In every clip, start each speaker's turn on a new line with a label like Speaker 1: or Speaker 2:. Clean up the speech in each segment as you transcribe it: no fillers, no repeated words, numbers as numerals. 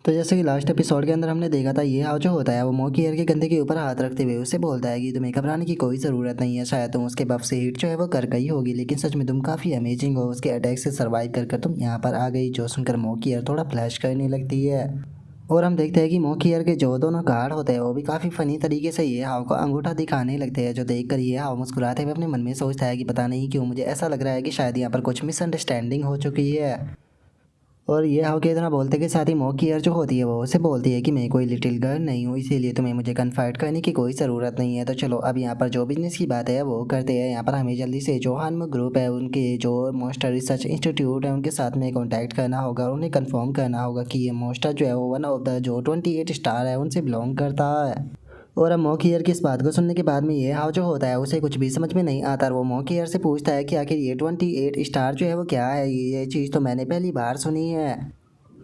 Speaker 1: तो जैसे कि लास्ट एपिसोड के अंदर हमने देखा था, ये हाव जो होता है वो मॉकी एयर के कंधे के ऊपर हाथ रखते हुए उससे बोलता है कि तुम्हें घबराने की कोई ज़रूरत नहीं है। शायद तुम उसके बफ से हिट जो है वो कर गई होगी, लेकिन सच में तुम काफ़ी अमेजिंग हो। उसके अटैक से सर्वाइव कर तुम यहाँ पर आ गई। जो सुनकर मॉकी एयर थोड़ा फ्लैश करने लगती है और हम देखते हैं कि मॉकी एयर के जो दोनों गार्ड होते हैं वो भी काफ़ी फनी तरीके से ये हाव को अंगूठा दिखाने लगते हैं। जो देखकर ये हाव मुस्कुराते हुए अपने मन में सोचता है कि पता नहीं क्यों मुझे ऐसा लग रहा है कि शायद यहाँ पर कुछ मिसअंडरस्टैंडिंग हो चुकी है। और ये हाउ के इतना बोलते के साथ ही मॉकी एयर जो होती है वो उसे बोलती है कि मैं कोई लिटिल गर्ल नहीं हूँ, इसीलिए तुम्हें मुझे कन्फाइड करने की कोई ज़रूरत नहीं है। तो चलो अब यहाँ पर जो बिजनेस की बात है वो करते हैं। यहाँ पर हमें जल्दी से जो हानम ग्रुप है उनके जो मॉन्स्टर रिसर्च इंस्टीट्यूट है उनके साथ में कॉन्टैक्ट करना होगा और उन्हें कन्फर्म करना होगा कि ये मॉन्स्टर जो है वो वन ऑफ द जो 28 स्टार है उनसे बिलोंग करता है। और अब मॉकी की इस बात को सुनने के बाद में ये हाव जो होता है उसे कुछ भी समझ में नहीं आता और वो मॉकी से पूछता है कि आखिर ये 28 स्टार जो है वो क्या है। ये चीज़ तो मैंने पहली बार सुनी है।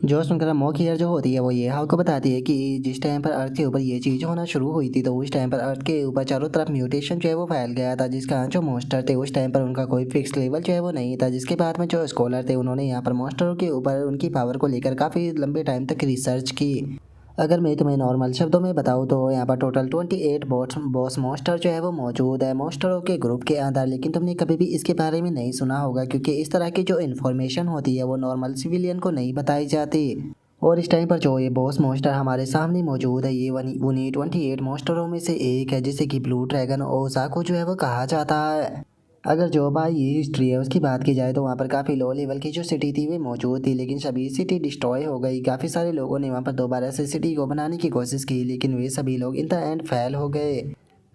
Speaker 1: जो सुनकर मॉकी जो होती है वो ये हाव को बताती है कि जिस टाइम पर अर्थ के ऊपर ये चीज़ होना शुरू हुई थी तो उस टाइम पर अर्थ के ऊपर चारों तरफ म्यूटेशन जो है वो फैल गया था, जिसका जो मॉन्स्टर थे उस टाइम पर उनका कोई फिक्स लेवल जो है वो नहीं था। जिसके बाद में जो स्कॉलर थे उन्होंने यहाँ पर मॉन्स्टरों के ऊपर उनकी पावर को लेकर काफ़ी लंबे टाइम तक रिसर्च की। अगर मैं तुम्हें नॉर्मल शब्दों में बताऊँ तो यहाँ पर टोटल 28 बॉस मॉन्स्टर जो है वो मौजूद है मॉन्स्टरों के ग्रुप के अंदर, लेकिन तुमने कभी भी इसके बारे में नहीं सुना होगा क्योंकि इस तरह की जो इन्फॉर्मेशन होती है वो नॉर्मल सिविलियन को नहीं बताई जाती। और इस टाइम पर जो ये बॉस मॉन्स्टर हमारे सामने मौजूद है ये उन्हीं 28 मॉन्स्टरों में से एक है, जिसे कि ब्लू ड्रैगन ओसाको जो है वो कहा जाता है। अगर जो भाई ये हिस्ट्री है उसकी बात की जाए तो वहाँ पर काफ़ी लो लेवल की जो सिटी थी वो मौजूद थी, लेकिन सभी सिटी डिस्ट्रॉय हो गई। काफ़ी सारे लोगों ने वहाँ पर दोबारा से सिटी को बनाने की कोशिश की, लेकिन वे सभी लोग इन द एंड फेल हो गए।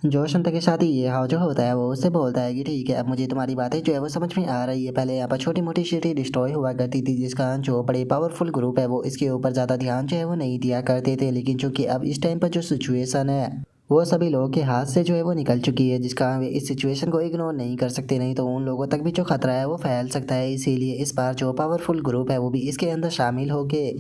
Speaker 1: जो क्षमता के साथ ही ये हाव जो होता है वो उससे बोलता है कि ठीक है अब मुझे तुम्हारी बातें जो है वो समझ में आ रही है। पहले यहाँ पर छोटी मोटी सिटी डिस्ट्रॉय हुआ करती थी, जिसका जो बड़े पावरफुल ग्रुप है वो इसके ऊपर ज़्यादा ध्यान जो है वो नहीं दिया करते थे, लेकिन चूंकि अब इस टाइम पर जो सिचुएशन है वो सभी लोगों के हाथ से जो है वो निकल चुकी है, जिसका वे इस सिचुएशन को इग्नोर नहीं कर सकते, नहीं तो उन लोगों तक भी जो खतरा है वो फैल सकता है। इसीलिए इस बार जो पावरफुल ग्रुप है वो भी इसके अंदर शामिल हो गए।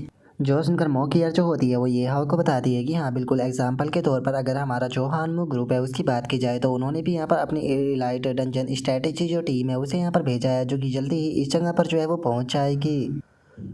Speaker 1: जो सुनकर मॉकी जो होती है वो ये हाव को बताती है कि हाँ बिल्कुल, एग्जाम्पल के तौर पर अगर हमारा जो हानमू ग्रुप है उसकी बात की जाए तो उन्होंने भी यहाँ पर अपनी एलाइट डंजन स्ट्रेटेजी जो टीम है उसे यहाँ पर भेजा है, जो कि जल्दी ही इस जगह पर जो है वो पहुँच जाएगी।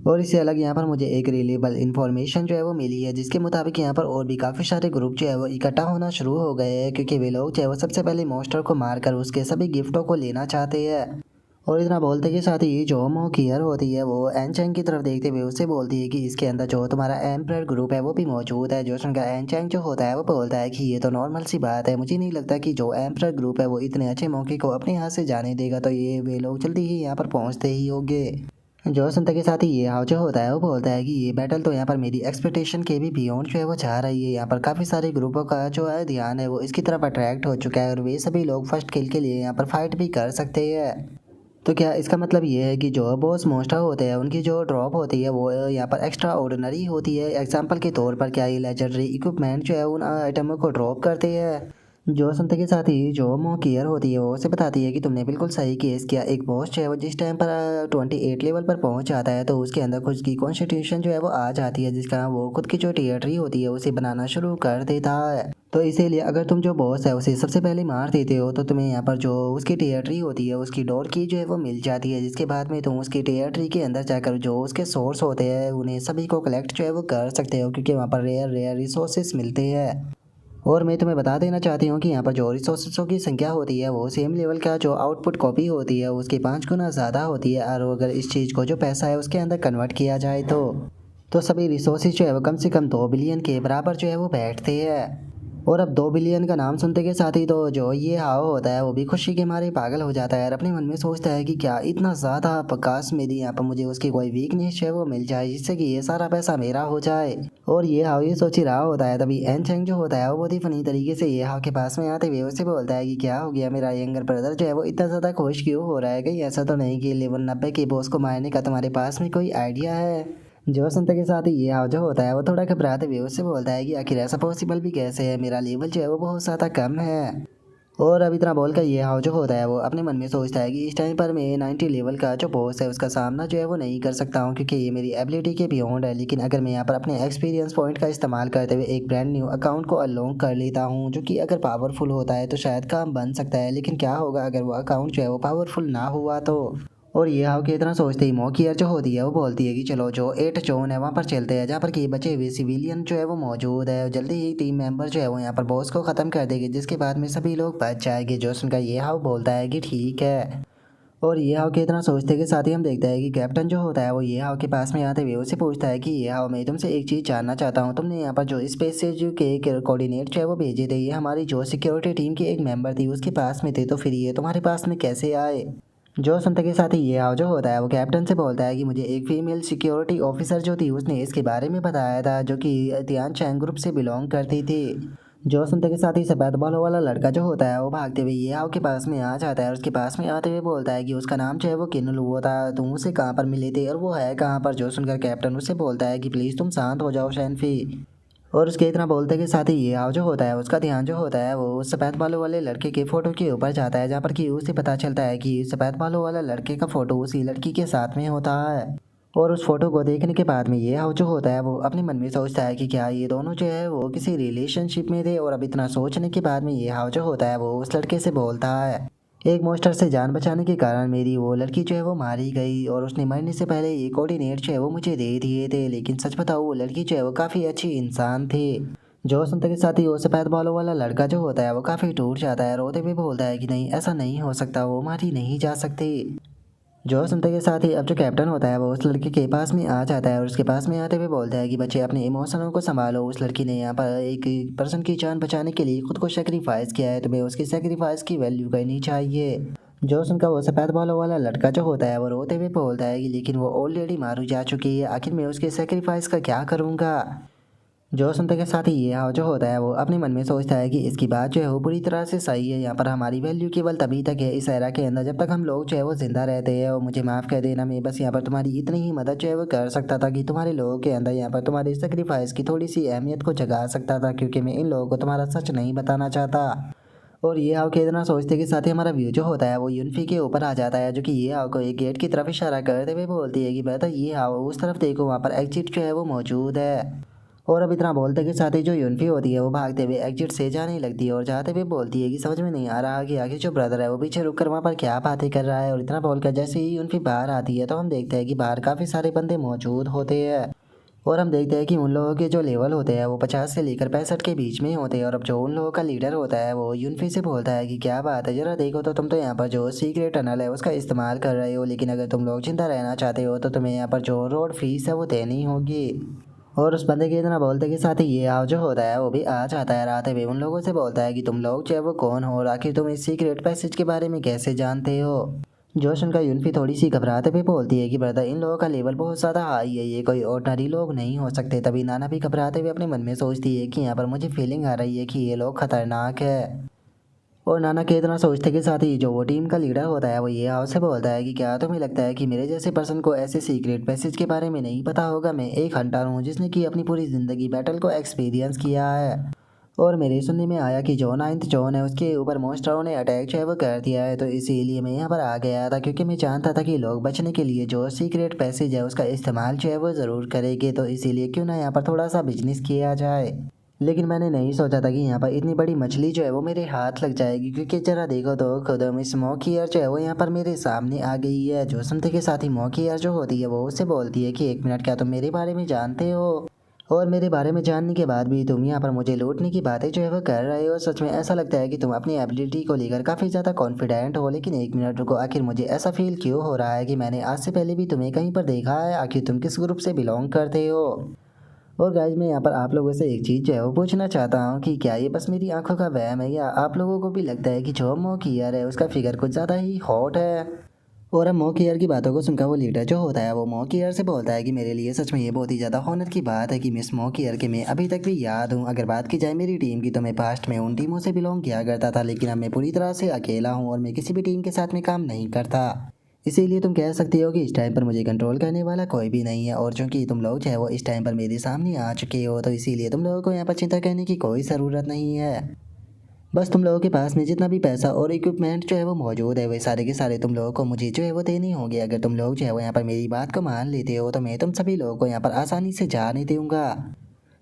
Speaker 1: और इससे अलग यहाँ पर मुझे एक रिलेबल इन्फॉर्मेशन जो है वो मिली है, जिसके मुताबिक यहाँ पर और भी काफ़ी सारे ग्रुप जो है वो इकट्ठा होना शुरू हो गए हैं, क्योंकि वे लोग जो है वो सबसे पहले मॉन्स्टर को मारकर उसके सभी गिफ्टों को लेना चाहते हैं। और इतना बोलते के साथ ही जो मॉकियर होती है वो एनचैंग की तरफ देखते हुए उससे बोलती है कि इसके अंदर जो तुम्हारा एम्परर ग्रुप है वो भी मौजूद है। जो सुनकर एनचैंग जो होता है वो बोलता है कि ये तो नॉर्मल सी बात है, मुझे नहीं लगता कि जो एम्परर ग्रुप है वो इतने अच्छे मौके को अपने हाथ से जाने देगा, तो ये वे लोग जल्दी ही यहाँ पर पहुँचते ही होंगे। जो सुनते के साथ ही ये हाव जो होता है वो बोलता है कि ये बैटल तो यहाँ पर मेरी एक्सपेक्टेशन के भी बियॉन्ड जो है वो जा रही है। यहाँ पर काफ़ी सारे ग्रुपों का जो है ध्यान है वो इसकी तरफ अट्रैक्ट हो चुका है और वे सभी लोग फर्स्ट किल के लिए यहाँ पर फाइट भी कर सकते हैं। तो क्या इसका मतलब ये है कि जो बॉस मॉन्स्टर होते हैं उनकी जो ड्रॉप होती है वो यहाँ पर एक्स्ट्रा ऑर्डिनरी होती है। एग्जाम्पल के तौर पर क्या ये लेजेंडरी इक्विपमेंट जो है उन आइटमों को ड्रॉप करते हैं। जो सुनते के साथ ही जो मॉकियर होती है वो उसे बताती है कि तुमने बिल्कुल सही केस किया। एक बॉस जो है वो जिस टाइम पर 28 लेवल पर पहुंच जाता है तो उसके अंदर खुद की कॉन्स्टिट्यूशन जो है वो आ जाती है, जिसका वो खुद की जो टेरिटरी होती है उसे बनाना शुरू कर देता है। तो इसीलिए अगर तुम जो बॉस है उसे सबसे पहले मार देते हो तो तुम्हें यहाँ पर जो उसकी टेरिटरी होती है उसकी डोर की जो है वो मिल जाती है, जिसके बाद में तुम उसकी टेरिटरी के अंदर जाकर जो उसके सोर्स होते हैं उन्हें सभी को कलेक्ट जो है वो कर सकते हो, क्योंकि वहाँ पर रेयर रेयर रिसोर्सेज मिलते हैं। और मैं तुम्हें बता देना चाहती हूँ कि यहाँ पर जो रिसोर्सों की संख्या होती है वो सेम लेवल का जो आउटपुट कॉपी होती है उसके 5 गुना ज़्यादा होती है। और अगर इस चीज़ को जो पैसा है उसके अंदर कन्वर्ट किया जाए तो सभी रिसोर्सेज जो है वो कम से कम 2 बिलियन के बराबर जो है वो बैठते हैं। और अब 2 बिलियन का नाम सुनते के साथ ही तो जो ये हाव होता है वो भी खुशी के मारे पागल हो जाता है और अपने मन में सोचता है कि क्या इतना ज़्यादा प्रकाश मेरी यहाँ पर मुझे उसकी कोई वीकनेस है वो मिल जाए, जिससे कि ये सारा पैसा मेरा हो जाए। और ये हाव ये सोच ही रहा होता है, तभी एनचेंग जो होता है वो बहुत ही फनी तरीके से ये हाव के पास में आते हुए उससे बोलता है कि क्या हो गया, मेरा यंगर ब्रदर जो है वो इतना ज़्यादा खुश क्यों हो रहा है, कहीं ऐसा तो नहीं कि लेवल 90 के बॉस को मारने का तुम्हारे पास में कोई आइडिया है। जो सुनते के साथ ही ये हाव जो होता है वो थोड़ा घबराते हुए उससे बोलता है कि आखिर ऐसा पॉसिबल भी कैसे है, मेरा लेवल जो है वो बहुत ज़्यादा कम है। और अब इतना बोलकर ये हाव जो होता है वो अपने मन में सोचता है कि इस टाइम पर मैं 90 लेवल का जो बॉस है उसका सामना जो है वो नहीं कर सकता हूँ, क्योंकि ये मेरी एबिलिटी के बियॉन्ड है। लेकिन अगर मैं यहाँ पर अपने एक्सपीरियंस पॉइंट का इस्तेमाल करते हुए एक ब्रांड न्यू अकाउंट को अनलॉक कर लेता हूँ, जो कि अगर पावरफुल होता है तो शायद काम बन सकता है। लेकिन क्या होगा अगर वो अकाउंट जो है वो पावरफुल ना हुआ तो। और ये हाउ के इतना सोचते ही मॉकियर जो होती है वो बोलती है कि चलो जो 8 जोन है वहाँ पर चलते हैं, जहाँ पर कि बचे हुए सिविलियन जो है वो मौजूद है। जल्दी ही टीम मेंबर जो है वो यहाँ पर बॉस को ख़त्म कर देगी, जिसके बाद में सभी लोग बच जाएंगे। जो सुनकर ये हाउ बोलता है कि ठीक है। और ये हाउ के इतना सोचते के साथ ही हम देखते हैं कि कैप्टन जो होता है वो ये हाउ के पास में आते हुए उससे पूछता है कि ये हाउ, मैं तुमसे एक चीज़ जानना चाहता हूँ। तुमने यहाँ पर जो स्पेस से जो के कोऑर्डिनेट जो है वो भेजे थे, ये हमारी जो सिक्योरिटी टीम की एक मेंबर थी उसके पास में थे, तो फिर ये तुम्हारे पास में कैसे आए? जो सुनते के साथ ही ये हाउ जो होता है वो कैप्टन से बोलता है कि मुझे एक फीमेल सिक्योरिटी ऑफिसर जो थी उसने इसके बारे में बताया था, जो कि तियान चैंग ग्रुप से बिलोंग करती थी। जो सुनते के साथ ही सफ़ेद बालों वाला लड़का जो होता है वो भागते हुए ये हाउ के पास में आ जाता है और उसके पास में आते हुए बोलता है कि उसका नाम जो है वो किन्नू था, तुम उसे कहाँ पर मिले थे और वो है कहाँ पर? जो सुनकर कैप्टन उससे बोलता है कि प्लीज़ तुम शांत हो जाओ शैनफी। और उसके इतना बोलते के साथ ही ये हाउ जो होता है उसका ध्यान जो होता है वो उस सफ़ेद बालों वाले लड़के के फ़ोटो के ऊपर जाता है, जहाँ पर कि उसे पता चलता है कि सफ़ेद बालों वाला लड़के का फ़ोटो उसी लड़की के साथ में होता है। और उस फोटो को देखने के बाद में ये हाउ जो होता है वो अपने मन में सोचता है कि क्या ये दोनों जो है वो किसी रिलेशनशिप में थे। और अब इतना सोचने के बाद में ये हाउ जो होता है वो उस लड़के से बोलता है, एक मॉन्स्टर से जान बचाने के कारण मेरी वो लड़की जो है वो मारी गई और उसने मरने से पहले ये कोऑर्डिनेट जो है वो मुझे दे दिए थे। लेकिन सच बताओ वो लड़की जो है वो काफ़ी अच्छी इंसान थी। जो सुनते के साथ ही वो सफ़ेद बालों वाला लड़का जो होता है वो काफ़ी टूट जाता है, रोते हुए बोलता है कि नहीं, ऐसा नहीं हो सकता, वो मारी नहीं जा सकती। जो सुनते के साथ ही अब जो कैप्टन होता है वो उस लड़के के पास में आ जाता है और उसके पास में आते हुए बोलता है कि बच्चे अपने इमोशनों को संभालो। उस लड़की ने यहाँ पर एक पर्सन की जान बचाने के लिए खुद को सेक्रीफाइस किया है, तुम्हें उसकी सेक्रीफाइस की वैल्यू करनी चाहिए। जो सुनकर वो सफ़ेद बालों वाला लड़का जो होता है वो रोते हुए बोलता है कि लेकिन वो ऑलरेडी मारू जा चुकी है, आखिर मैं उसके सेक्रीफाइस का क्या करूँगा? जो सुनते के साथ ही ये हाउ जो होता है वो अपने मन में सोचता है कि इसकी बात जो है वो पूरी तरह से सही है। यहाँ पर हमारी वैल्यू केवल तभी तक है इस एरा के अंदर जब तक हम लोग जो है वो जिंदा रहते हैं। और मुझे माफ़ कर देना, मैं बस यहाँ पर तुम्हारी इतनी ही मदद जो है वो कर सकता था कि तुम्हारे लोगों के अंदर यहाँ पर तुम्हारे सेक्रीफाइस की थोड़ी सी अहमियत को जगा सकता था, क्योंकि मैं इन लोगों को तुम्हारा सच नहीं बताना चाहता। और ये हाउ के इतना सोचते के साथ ही हमारा व्यू जो होता है वो यूनफी के ऊपर आ जाता है, जो कि ये हाउ को एक गेट की तरफ इशारा करते हुए बोलती है कि बेटा ये हाउ उस तरफ देखो, वहाँ पर एग्जिट जो है वो मौजूद है। और अब इतना बोलते के साथ ही जो यूनफी होती है वो भागते हुए एग्जिट से जाने लगती है और जाते हुए बोलती है कि समझ में नहीं आ रहा कि आखिर जो ब्रदर है वो पीछे रुक कर वहाँ पर क्या बातें कर रहा है। और इतना बोलकर जैसे ही यूनफी बाहर आती है तो हम देखते हैं कि बाहर काफ़ी सारे बंदे मौजूद होते हैं। और हम देखते हैं कि उन लोगों के जो लेवल होते हैं वो 50 से लेकर 65 के बीच में होते हैं। और अब जो उन लोगों का लीडर होता है वो यूनफी से बोलता है कि क्या बात है, जरा देखो तो तुम तो यहाँ पर जो सीक्रेट टनल है उसका इस्तेमाल कर रहे हो, लेकिन अगर तुम लोग जिंदा रहना चाहते हो तो तुम्हें यहाँ पर जो रोड फीस है वो देनी होगी। और उस बंदे के इतना बोलते के साथ ही ये हाउ जो होता है वो भी आ जाता है, रात में उन लोगों से बोलता है कि तुम लोग जो है वो कौन हो और आखिर तुम इस सीक्रेट पैसेज के बारे में कैसे जानते हो? जो सुनकर यूनफी थोड़ी सी घबराते हुए बोलती है कि ब्रदर इन लोगों का लेवल बहुत ज़्यादा हाई है, ये कोई ऑर्डिनरी लोग नहीं हो सकते। तभी नाना भी घबराते हुए अपने मन में सोचती है कि यहाँ पर मुझे फीलिंग आ रही है कि ये लोग खतरनाक है। और नाना के इतना सोचते के साथ ही जो वो टीम का लीडर होता है वो ये हाउ से बोलता है कि क्या तुम्हें लगता है कि मेरे जैसे पर्सन को ऐसे सीक्रेट पैसेज के बारे में नहीं पता होगा? मैं एक हंटर हूँ जिसने कि अपनी पूरी ज़िंदगी बैटल को एक्सपीरियंस किया है। और मेरे सुनने में आया कि जो 9th जॉन है उसके ऊपर मॉन्स्टरों ने अटैक जो है वो कर दिया है, तो इसीलिए मैं यहाँ पर आ गया था, क्योंकि मैं जानता था कि लोग बचने के लिए जो सीक्रेट पैसेज है उसका इस्तेमाल जो है वो ज़रूर करेंगे, तो इसीलिए क्यों ना यहाँ पर थोड़ा सा बिजनेस किया जाए। लेकिन मैंने नहीं सोचा था कि यहाँ पर इतनी बड़ी मछली जो है वो मेरे हाथ लग जाएगी, क्योंकि जरा देखो तो खुद मिस मॉकियर जो है वो यहाँ पर मेरे सामने आ गई है। जो सुनते के साथ ही मॉकियर जो होती है वो उससे बोलती है कि एक मिनट, क्या तुम मेरे बारे में जानते हो? और मेरे बारे में जानने के बाद भी तुम यहाँ पर मुझे लूटने की बातें जो है वो कर रहे हो? सच में ऐसा लगता है कि तुम अपनी एबिलिटी को लेकर काफ़ी ज़्यादा कॉन्फिडेंट हो। लेकिन एक मिनट रुको, आखिर मुझे ऐसा फील क्यों हो रहा है कि मैंने आज से पहले भी तुम्हें कहीं पर देखा है? आखिर तुम किस ग्रुप से बिलोंग करते हो? और गाइज मैं यहाँ पर आप लोगों से एक चीज़ जो है वो पूछना चाहता हूँ कि क्या ये बस मेरी आंखों का वहम है, या आप लोगों को भी लगता है कि जो मॉकियर है उसका फिगर कुछ ज़्यादा ही हॉट है? और अब मॉकियर की बातों को सुनकर वो लीडर जो होता है वो मॉकियर से बोलता है कि मेरे लिए सच में ये बहुत ही ज़्यादा ऑनर की बात है कि मिस मॉकियर के मैं अभी तक भी याद हूँ। अगर बात की जाए मेरी टीम की तो मैं पास्ट में उन टीमों से बिलोंग किया करता था, लेकिन अब मैं पूरी तरह से अकेला हूँ और मैं किसी भी टीम के साथ में काम नहीं करता। इसीलिए तुम कह सकती हो कि इस टाइम पर मुझे कंट्रोल करने वाला कोई भी नहीं है। और चूंकि तुम लोग जो है वो इस टाइम पर मेरे सामने आ चुके हो, तो इसीलिए तुम लोगों को यहाँ पर चिंता करने की कोई ज़रूरत नहीं है। बस तुम लोगों के पास में जितना भी पैसा और इक्विपमेंट जो है वो मौजूद है, वे सारे के सारे तुम लोगों को मुझे जो है वो देने होंगे। अगर तुम लोग जो है वो यहाँ पर मेरी बात को मान लेते हो तो मैं तुम सभी लोगों को यहाँ पर आसानी से जाने दूंगा।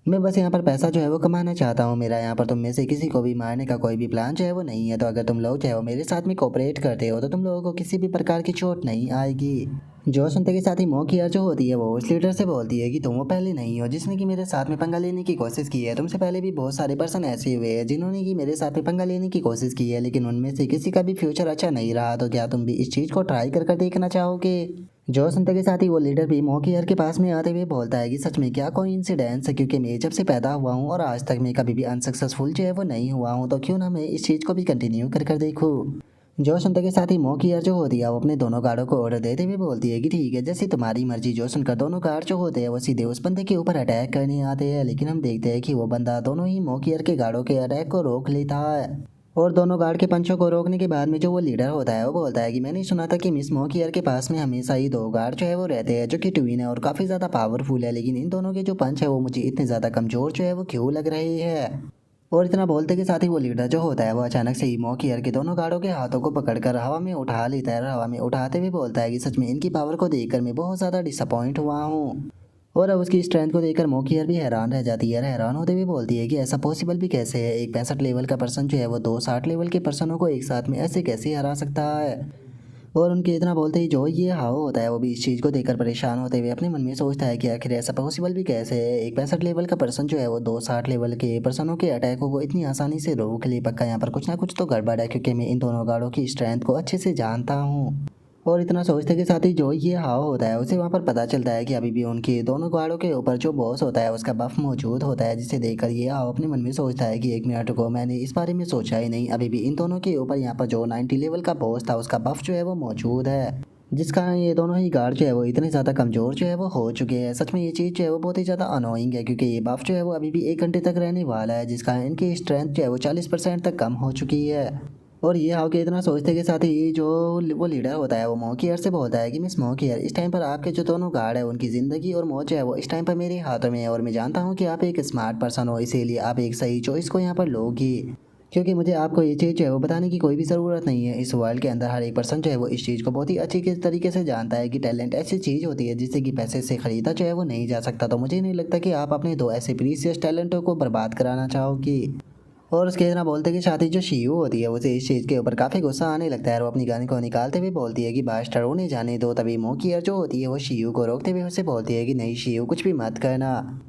Speaker 1: मैं बस यहाँ पर पैसा जो है वो कमाना चाहता हूँ। मेरा यहाँ पर तुम में से किसी को भी मारने का कोई भी प्लान जो है वो नहीं है। तो अगर तुम लोग जो है वो मेरे साथ में कोऑपरेट करते हो तो तुम लोगों को किसी भी प्रकार की चोट नहीं आएगी। जो सुनते के साथ ही मौकी जो होती है वो उस लीडर से बोलती है कि तुम वो पहले नहीं हो जिसने कि मेरे साथ में पंगा लेने की कोशिश की है। तुमसे पहले भी बहुत सारे पर्सन ऐसे हुए हैं जिन्होंने कि मेरे साथ में पंगा लेने की कोशिश की है, लेकिन उनमें से किसी का भी फ्यूचर अच्छा नहीं रहा। तो क्या तुम भी इस चीज़ को ट्राई कर देखना चाहोगे? जो सुनते के साथ ही वो लीडर भी मौकी के पास में आते हुए बोलता है कि सच में क्या कोई इंसिडेंस है, क्योंकि मैं जब से पैदा हुआ हूँ और आज तक मैं कभी भी अनसक्सेसफुल जो है वो नहीं हुआ हूँ, तो क्यों ना मैं इस चीज़ को भी कंटिन्यू कर देखूँ। जो सुनते के साथ ही मौकी जो होती है वो अपने दोनों गार्डों को ऑर्डर देते हुए बोलती है कि ठीक है, जैसी तुम्हारी मर्जी। जो सुनकर दोनों गार्ड जो होते हैं वो सीधे उस बंदे के ऊपर अटैक करने आते हैं, लेकिन हम देखते हैं कि वो बंदा दोनों ही मौकी के गार्डों के अटैक को रोक लेता है। और दोनों गार्ड के पंचों को रोकने के बाद में जो वो लीडर होता है वो बोलता है कि मैंने सुना था कि मिस मौकी के पास में हमेशा ही दो गार्ड जो है वो रहते हैं जो कि ट्विन है और काफ़ी ज़्यादा पावरफुल है, लेकिन इन दोनों के जो पंच है वो मुझे इतने ज़्यादा कमज़ोर जो है वो क्यों लग रहे हैं। और इतना बोलते के साथ ही वो लीडर जो होता है वो अचानक से ही मौकी के दोनों गार्डों के हाथों को पकड़कर हवा में उठा लेता है और हवा में उठाते हुए बोलता है कि सच में इनकी पावर को देखकर मैं बहुत ज़्यादा डिसअपॉइंट हुआ हूँ। और अब उसकी स्ट्रेंथ को देखकर मौकी भी हैरान रह जाती है। हैरान होते हुए बोलती है कि ऐसा पॉसिबल भी कैसे है, एक 65 लेवल का पर्सन जो है वो 260 लेवल के पर्सनों को एक साथ में ऐसे कैसे हरा सकता है। और उनके इतना बोलते ही जो ये हाव होता है वो भी इस चीज़ को देखकर परेशान होते हुए अपने मन में सोचता है कि आखिर ऐसा पॉसिबल भी कैसे है, एक 65 लेवल का पर्सन जो है वो 260 लेवल के पर्सनों के अटैकों को इतनी आसानी से रोक ले। पक्का यहाँ पर कुछ ना कुछ तो गड़बड़ है, क्योंकि मैं इन दोनों गार्डों की स्ट्रेंथ को अच्छे से जानता हूँ। और इतना सोचते के साथ ही जो ये हाव होता है उसे वहाँ पर पता चलता है कि अभी भी उनके दोनों गार्डों के ऊपर जो बॉस होता है उसका बफ मौजूद होता है, जिसे देखकर ये हाव अपने मन में सोचता है कि एक मिनट को मैंने इस बारे में सोचा ही नहीं, अभी भी इन दोनों के ऊपर यहाँ पर जो 90 लेवल का बॉस था उसका बफ जो है वो मौजूद है, जिस कारण ये दोनों ही गार्ड जो है वो इतने ज़्यादा कमज़ोर जो है वो हो चुके हैं। सच में ये चीज़ जो है वो बहुत ही ज़्यादा अनोइंग है, क्योंकि ये बफ जो है वो अभी भी 1 घंटे तक रहने वाला है, जिस कारण इनकी स्ट्रेंथ जो है वो 40% तक कम हो चुकी है। और ये हाउ के इतना सोचते के साथ ही जो वो लीडर होता है वो मौकी से बोलता है कि मिस मौकी, इस टाइम पर आपके जो दोनों गार्ड है उनकी ज़िंदगी और मौत जो है वो इस टाइम पर मेरे हाथों में है, और मैं जानता हूँ कि आप एक स्मार्ट पर्सन हो, इसीलिए आप एक सही चॉइस को यहाँ पर लोगी, क्योंकि मुझे आपको ये चीज़ जो है वो बताने की कोई भी ज़रूरत नहीं है। इस वर्ल्ड के अंदर हर एक पर्सन जो है वो इस चीज़ को बहुत ही अच्छी तरीके से जानता है कि टैलेंट ऐसी चीज़ होती है जिससे कि पैसे से ख़रीदा जो है वो नहीं जा सकता। तो मुझे नहीं लगता कि आप अपने दो ऐसे प्रीसियस टैलेंटों को बर्बाद कराना चाहोगी। और उसके इतना बोलते कि साथ ही जो शीयू होती है उसे इस चीज़ के ऊपर काफ़ी गुस्सा आने लगता है और वो अपनी गाने को निकालते हुए बोलती है कि बास्टर उन्हें जाने दो। तभी मोकी जो होती है वो शीयू को रोकते हुए उससे बोलती है कि नहीं शीयू, कुछ भी मत करना।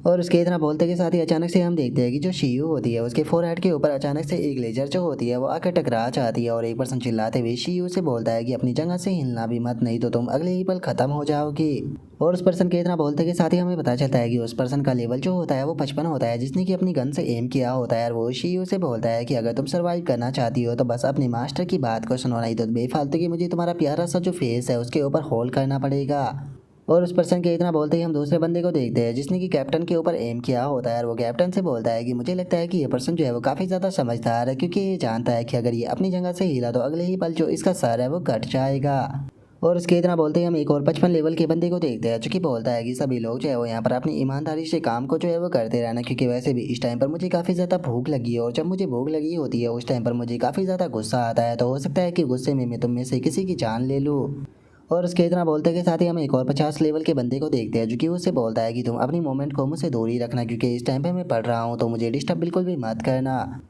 Speaker 1: और उसके इतना बोलते के साथ ही अचानक से हम देखते हैं कि जो शीयू होती है उसके फोरहेड के ऊपर अचानक से एक लेजर जो होती है वो आकर टकरा जाती है, और एक पर्सन चिल्लाते हुए शीयू से बोलता है कि अपनी जगह से हिलना भी मत, नहीं तो तुम अगले ही पल खत्म हो जाओगी। और उस पर्सन के इतना बोलते के साथ ही हमें पता चलता है कि उस पर्सन का लेवल जो होता है वो 55 होता है, जिसने कि अपनी गन से एम किया होता है। और वो शीयू से बोलता है कि अगर तुम सर्वाइव करना चाहती हो तो बस अपने मास्टर की बात को सुनो, नहीं तो बेफालतू की मुझे तुम्हारा प्यारा सा जो फेस है उसके ऊपर होल्ड करना पड़ेगा। और उस पर्सन के इतना बोलते ही हम दूसरे बंदे को देखते हैं जिसने कि कैप्टन के ऊपर एम किया होता है, और वो कैप्टन से बोलता है कि मुझे लगता है कि ये पर्सन जो है वो काफ़ी ज़्यादा समझदार है, क्योंकि ये जानता है कि अगर ये अपनी जगह से हिला तो अगले ही पल जो इसका सर है वो कट जाएगा। और उसके इतना बोलते ही हम एक और 55 लेवल के बंदे को देखते हैं जो कि बोलता है कि सभी लोग जो है वो यहाँ पर अपनी ईमानदारी से काम को जो है वो करते रहना, क्योंकि वैसे भी इस टाइम पर मुझे काफ़ी ज़्यादा भूख लगी है, और जब मुझे भूख लगी होती है उस टाइम पर मुझे काफ़ी ज़्यादा गुस्सा आता है, तो हो सकता है कि गुस्से में मैं तुम में से किसी की जान ले लूँ। और उसके इतना बोलते के साथ ही हम एक और 50 लेवल के बंदे को देखते हैं जो कि उससे बोलता है कि तुम अपनी मोमेंट को मुझसे दूर ही रखना, क्योंकि इस टाइम पे मैं पढ़ रहा हूँ, तो मुझे डिस्टर्ब बिल्कुल भी मत करना।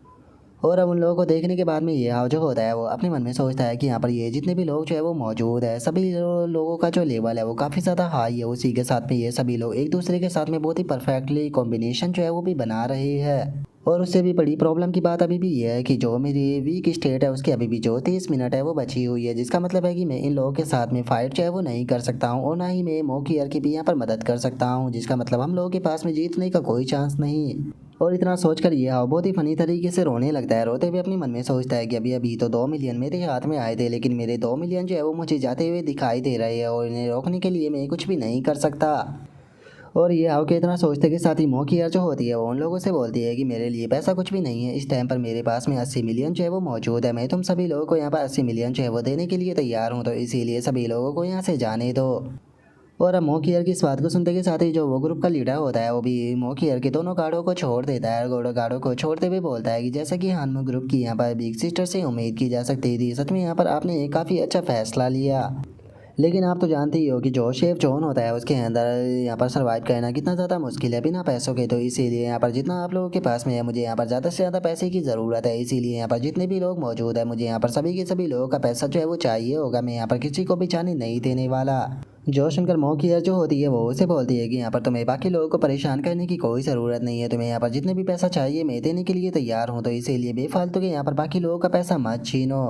Speaker 1: और अब उन लोगों को देखने के बाद में ये हाव जो होता है वो अपने मन में सोचता है कि यहाँ पर ये जितने भी लोग जो है वो मौजूद है, सभी लोगों का जो लेवल है वो काफ़ी ज़्यादा हाई है। उसी के साथ में ये सभी लोग एक दूसरे के साथ में बहुत ही परफेक्टली कॉम्बिनेशन जो है वो भी बना रहे हैं। और उससे भी बड़ी प्रॉब्लम की बात अभी भी ये है कि जो मेरी वीक स्टेट है उसकी अभी भी जो 30 मिनट है वो बची हुई है, जिसका मतलब है कि मैं इन लोगों के साथ में फ़ाइट जो है वो नहीं कर सकता हूँ, और ना ही मैं मोकी की भी यहाँ पर मदद कर सकता हूँ, जिसका मतलब हम लोगों के पास में जीतने का कोई चांस नहीं। और इतना सोचकर ये हाव बहुत ही फनी तरीके से रोने लगता है। रोते हुए अपने मन में सोचता है कि अभी अभी तो 2 मिलियन मेरे हाथ में आए थे, लेकिन मेरे 2 मिलियन जो है वो मुझे जाते हुए दिखाई दे रहे हैं, और इन्हें रोकने के लिए मैं कुछ भी नहीं कर सकता। और ये हाव के इतना सोचते के साथ ही मोकी जो होती है वो उन लोगों से बोलती है कि मेरे लिए पैसा कुछ भी नहीं है, इस टाइम पर मेरे पास में 80 मिलियन जो है वो मौजूद है। मैं तुम सभी लोगों को यहाँ पर 80 मिलियन जो है वो देने के लिए तैयार हूँ, तो इसीलिए सभी लोगों को यहाँ से जाने दो। और अब मोकी की इस बात को सुनते के साथ ही जो वो ग्रुप का लीडर होता है वो भी मोकी के दोनों गार्डों को छोड़ देता है, और गार्डों को छोड़ते हुए बोलता है कि जैसा कि हानमो ग्रुप की यहाँ पर बिग सिस्टर से उम्मीद की जा सकती थी, सच में यहाँ पर आपने एक काफ़ी अच्छा फैसला लिया। लेकिन आप तो जानते ही हो कि जो शेफ जॉन होता है उसके अंदर यहाँ पर सर्वाइव करना कितना ज़्यादा मुश्किल है बिना पैसों के। तो इसीलिए यहाँ पर जितना आप लोगों के पास में है मुझे यहाँ पर ज़्यादा से ज़्यादा पैसे की ज़रूरत है। इसीलिए यहाँ पर जितने भी लोग मौजूद है मुझे यहाँ पर सभी के सभी लोगों का पैसा जो है वो चाहिए होगा। मैं यहाँ पर किसी को भी जाने नहीं देने वाला। जो सुनकर मौकियर जो होती है वो उसे बोलती है कि यहाँ पर तुम्हें बाकी लोगों को परेशान करने की कोई ज़रूरत नहीं है। तुम्हें यहाँ पर जितने भी पैसा चाहिए मैं देने के लिए तैयार हूँ। तो इसीलिए बेफालतू के यहाँ पर बाकी लोगों का पैसा मत छीनो।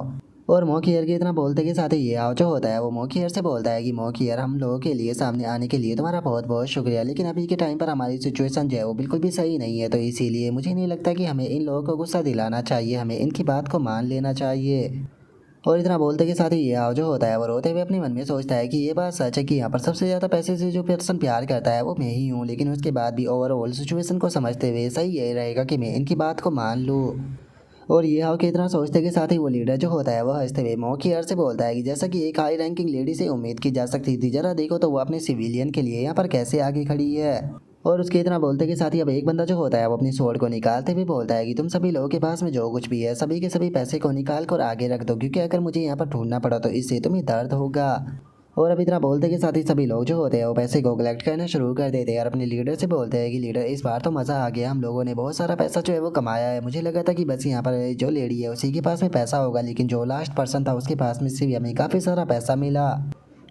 Speaker 1: और मौकियर के इतना बोलते के साथ ही ये आओ जो होता है वो मौकियर से बोलता है कि मौकियर हम लोगों के लिए सामने आने के लिए तुम्हारा बहुत बहुत शुक्रिया, लेकिन अभी के टाइम पर हमारी सिचुएशन जो है वो बिल्कुल भी सही नहीं है। तो इसीलिए मुझे नहीं लगता कि हमें इन लोगों को गुस्सा दिलाना चाहिए, हमें इनकी बात को मान लेना चाहिए। और इतना बोलते के साथ ही ये आओ जो होता है वो रोते हुए अपने मन में सोचता है कि ये बात सच है कि यहाँ पर सबसे ज़्यादा पैसे से जो पर्सन प्यार करता है वो मैं ही हूँ। लेकिन उसके बाद भी ओवरऑल सिचुएशन को समझते हुए सही यही रहेगा कि मैं इनकी बात को मान लूँ। और ये हाउ के इतना सोचते के साथ ही वो लीडर जो होता है वो हंसते हुए मौकियर से बोलता है कि जैसा कि एक हाई रैंकिंग लेडी से उम्मीद की जा सकती थी, जरा देखो तो वो अपने सिविलियन के लिए यहाँ पर कैसे आगे खड़ी है। और उसके इतना बोलते के साथ ही अब एक बंदा जो होता है वो अपनी स्वॉर्ड को निकालते हुए बोलता है कि तुम सभी लोगों के पास में जो कुछ भी है सभी के सभी पैसे को निकाल कर आगे रख दो, क्योंकि अगर मुझे यहाँ पर ढूंढना पड़ा तो इससे तुम्हें दर्द होगा। और अब इतना बोलते के साथ ही सभी लोग जो होते हैं वो पैसे को कलेक्ट करना शुरू कर देते हैं और अपने लीडर से बोलते हैं कि लीडर इस बार तो मज़ा आ गया, हम लोगों ने बहुत सारा पैसा जो है वो कमाया है। मुझे लगा था कि बस यहाँ पर जो लेडी है उसी के पास में पैसा होगा, लेकिन जो लास्ट पर्सन था उसके पास में से भी हमें काफ़ी सारा पैसा मिला।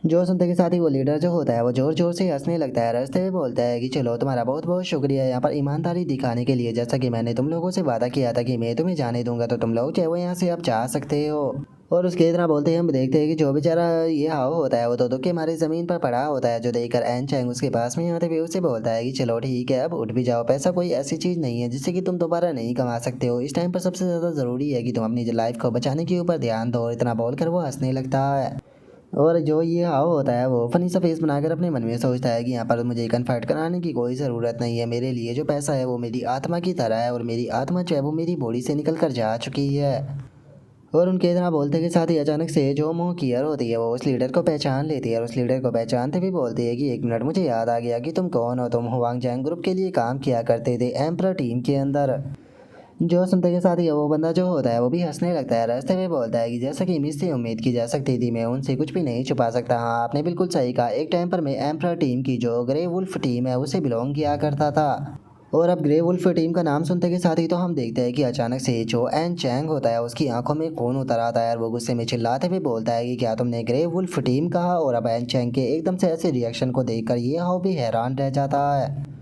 Speaker 1: जो सुनते के साथ ही वो लीडर जो होता है वो जोर जोर से हंसने लगता है, हंसते हुए बोलता है कि चलो तुम्हारा बहुत बहुत शुक्रिया यहाँ पर ईमानदारी दिखाने के लिए। जैसा कि मैंने तुम लोगों से वादा किया था कि मैं तुम्हें जाने दूंगा, तो तुम लोग चाहे वो यहाँ से अब जा सकते हो। और उसके इतना बोलते ही हम देखते हैं कि जो बेचारा ये हाव होता है वो तो के मारे ज़मीन पर पड़ा होता है, जो देखकर एन चैंग उसके पास में आते हुए उसे बोलता है कि चलो ठीक है अब उठ भी जाओ। पैसा कोई ऐसी चीज़ नहीं है जिससे कि तुम दोबारा नहीं कमा सकते हो। इस टाइम पर सबसे ज़्यादा ज़रूरी है कि तुम अपनी लाइफ को बचाने के ऊपर ध्यान दो। इतना बोलकर वो हंसने लगता है। और जो ये हाव होता है वो फनी सा फेस बनाकर अपने मन में सोचता है कि यहाँ पर मुझे कन्फर्ट कराने की कोई ज़रूरत नहीं है। मेरे लिए जो पैसा है वो मेरी आत्मा की तरह है और मेरी आत्मा जो है वो मेरी बॉडी से निकल कर जा चुकी है। और उनके इतना बोलते के साथ ही अचानक से जो मौकियर होती है वो उस लीडर को पहचान लेती है और उस लीडर को पहचानते भी बोलती है कि एक मिनट, मुझे याद आ गया कि तुम कौन हो। तुम हुआंग जैंग ग्रुप के लिए काम किया करते थे एम्परर टीम के अंदर। जो सुनते के साथ ही वो बंदा जो होता है वो भी हंसने लगता है, रास्ते में बोलता है कि जैसा कि मुझसे उम्मीद की जा सकती थी मैं उनसे कुछ भी नहीं छुपा सकता। हाँ आपने बिल्कुल सही कहा, एक टाइम पर मैं एम्परर टीम की जो ग्रे वुल्फ टीम है उसे बिलोंग किया करता था। और अब ग्रे वुल्फ टीम का नाम सुनते के साथ ही तो हम देखते हैं कि अचानक से जो एन चैंग होता है उसकी आंखों में खून उतर आता है और वो गुस्से में चिल्लाते हुए बोलता है कि क्या तुमने ग्रे वुल्फ टीम कहा। और अब एन चैंग के एकदम से ऐसे रिएक्शन को देखकर ये हाउ भी हैरान रह जाता है।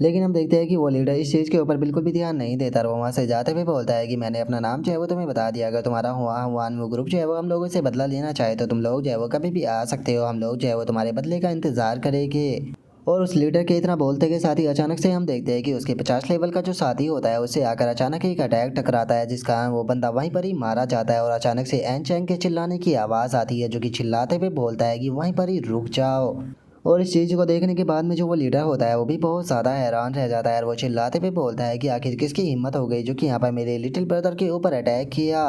Speaker 1: लेकिन हम देखते हैं कि वो लीडर इस चीज़ के ऊपर बिल्कुल भी ध्यान नहीं देता और वो वहाँ से जाते हुए बोलता है कि मैंने अपना नाम जो है वो तुम्हें बता दिया, अगर तुम्हारा हुआन वो ग्रुप जो है वो हम लोगों से बदला लेना चाहे तो तुम लोग जो है वो कभी भी आ सकते हो, हम लोग जो है वो तुम्हारे बदले का इंतज़ार करेंगे। और उस लीडर के इतना बोलते के साथ ही अचानक से हम देखते हैं कि उसके 50 लेवल का जो साथी होता है उससे आकर अचानक एक अटैक टकराता है, जिस कारण वो बंदा वहीं पर ही मारा जाता है। और अचानक से एन चैंग के चिल्लाने की आवाज़ आती है, जो कि चिल्लाते हुए बोलता है कि वहीं पर ही रुक जाओ। और इस चीज़ को देखने के बाद में जो वो लीडर होता है वो भी बहुत ज़्यादा हैरान रह जाता है और वो चिल्लाते हुए बोलता है कि आखिर किसकी हिम्मत हो गई जो कि यहाँ पर मेरे लिटिल ब्रदर के ऊपर अटैक किया।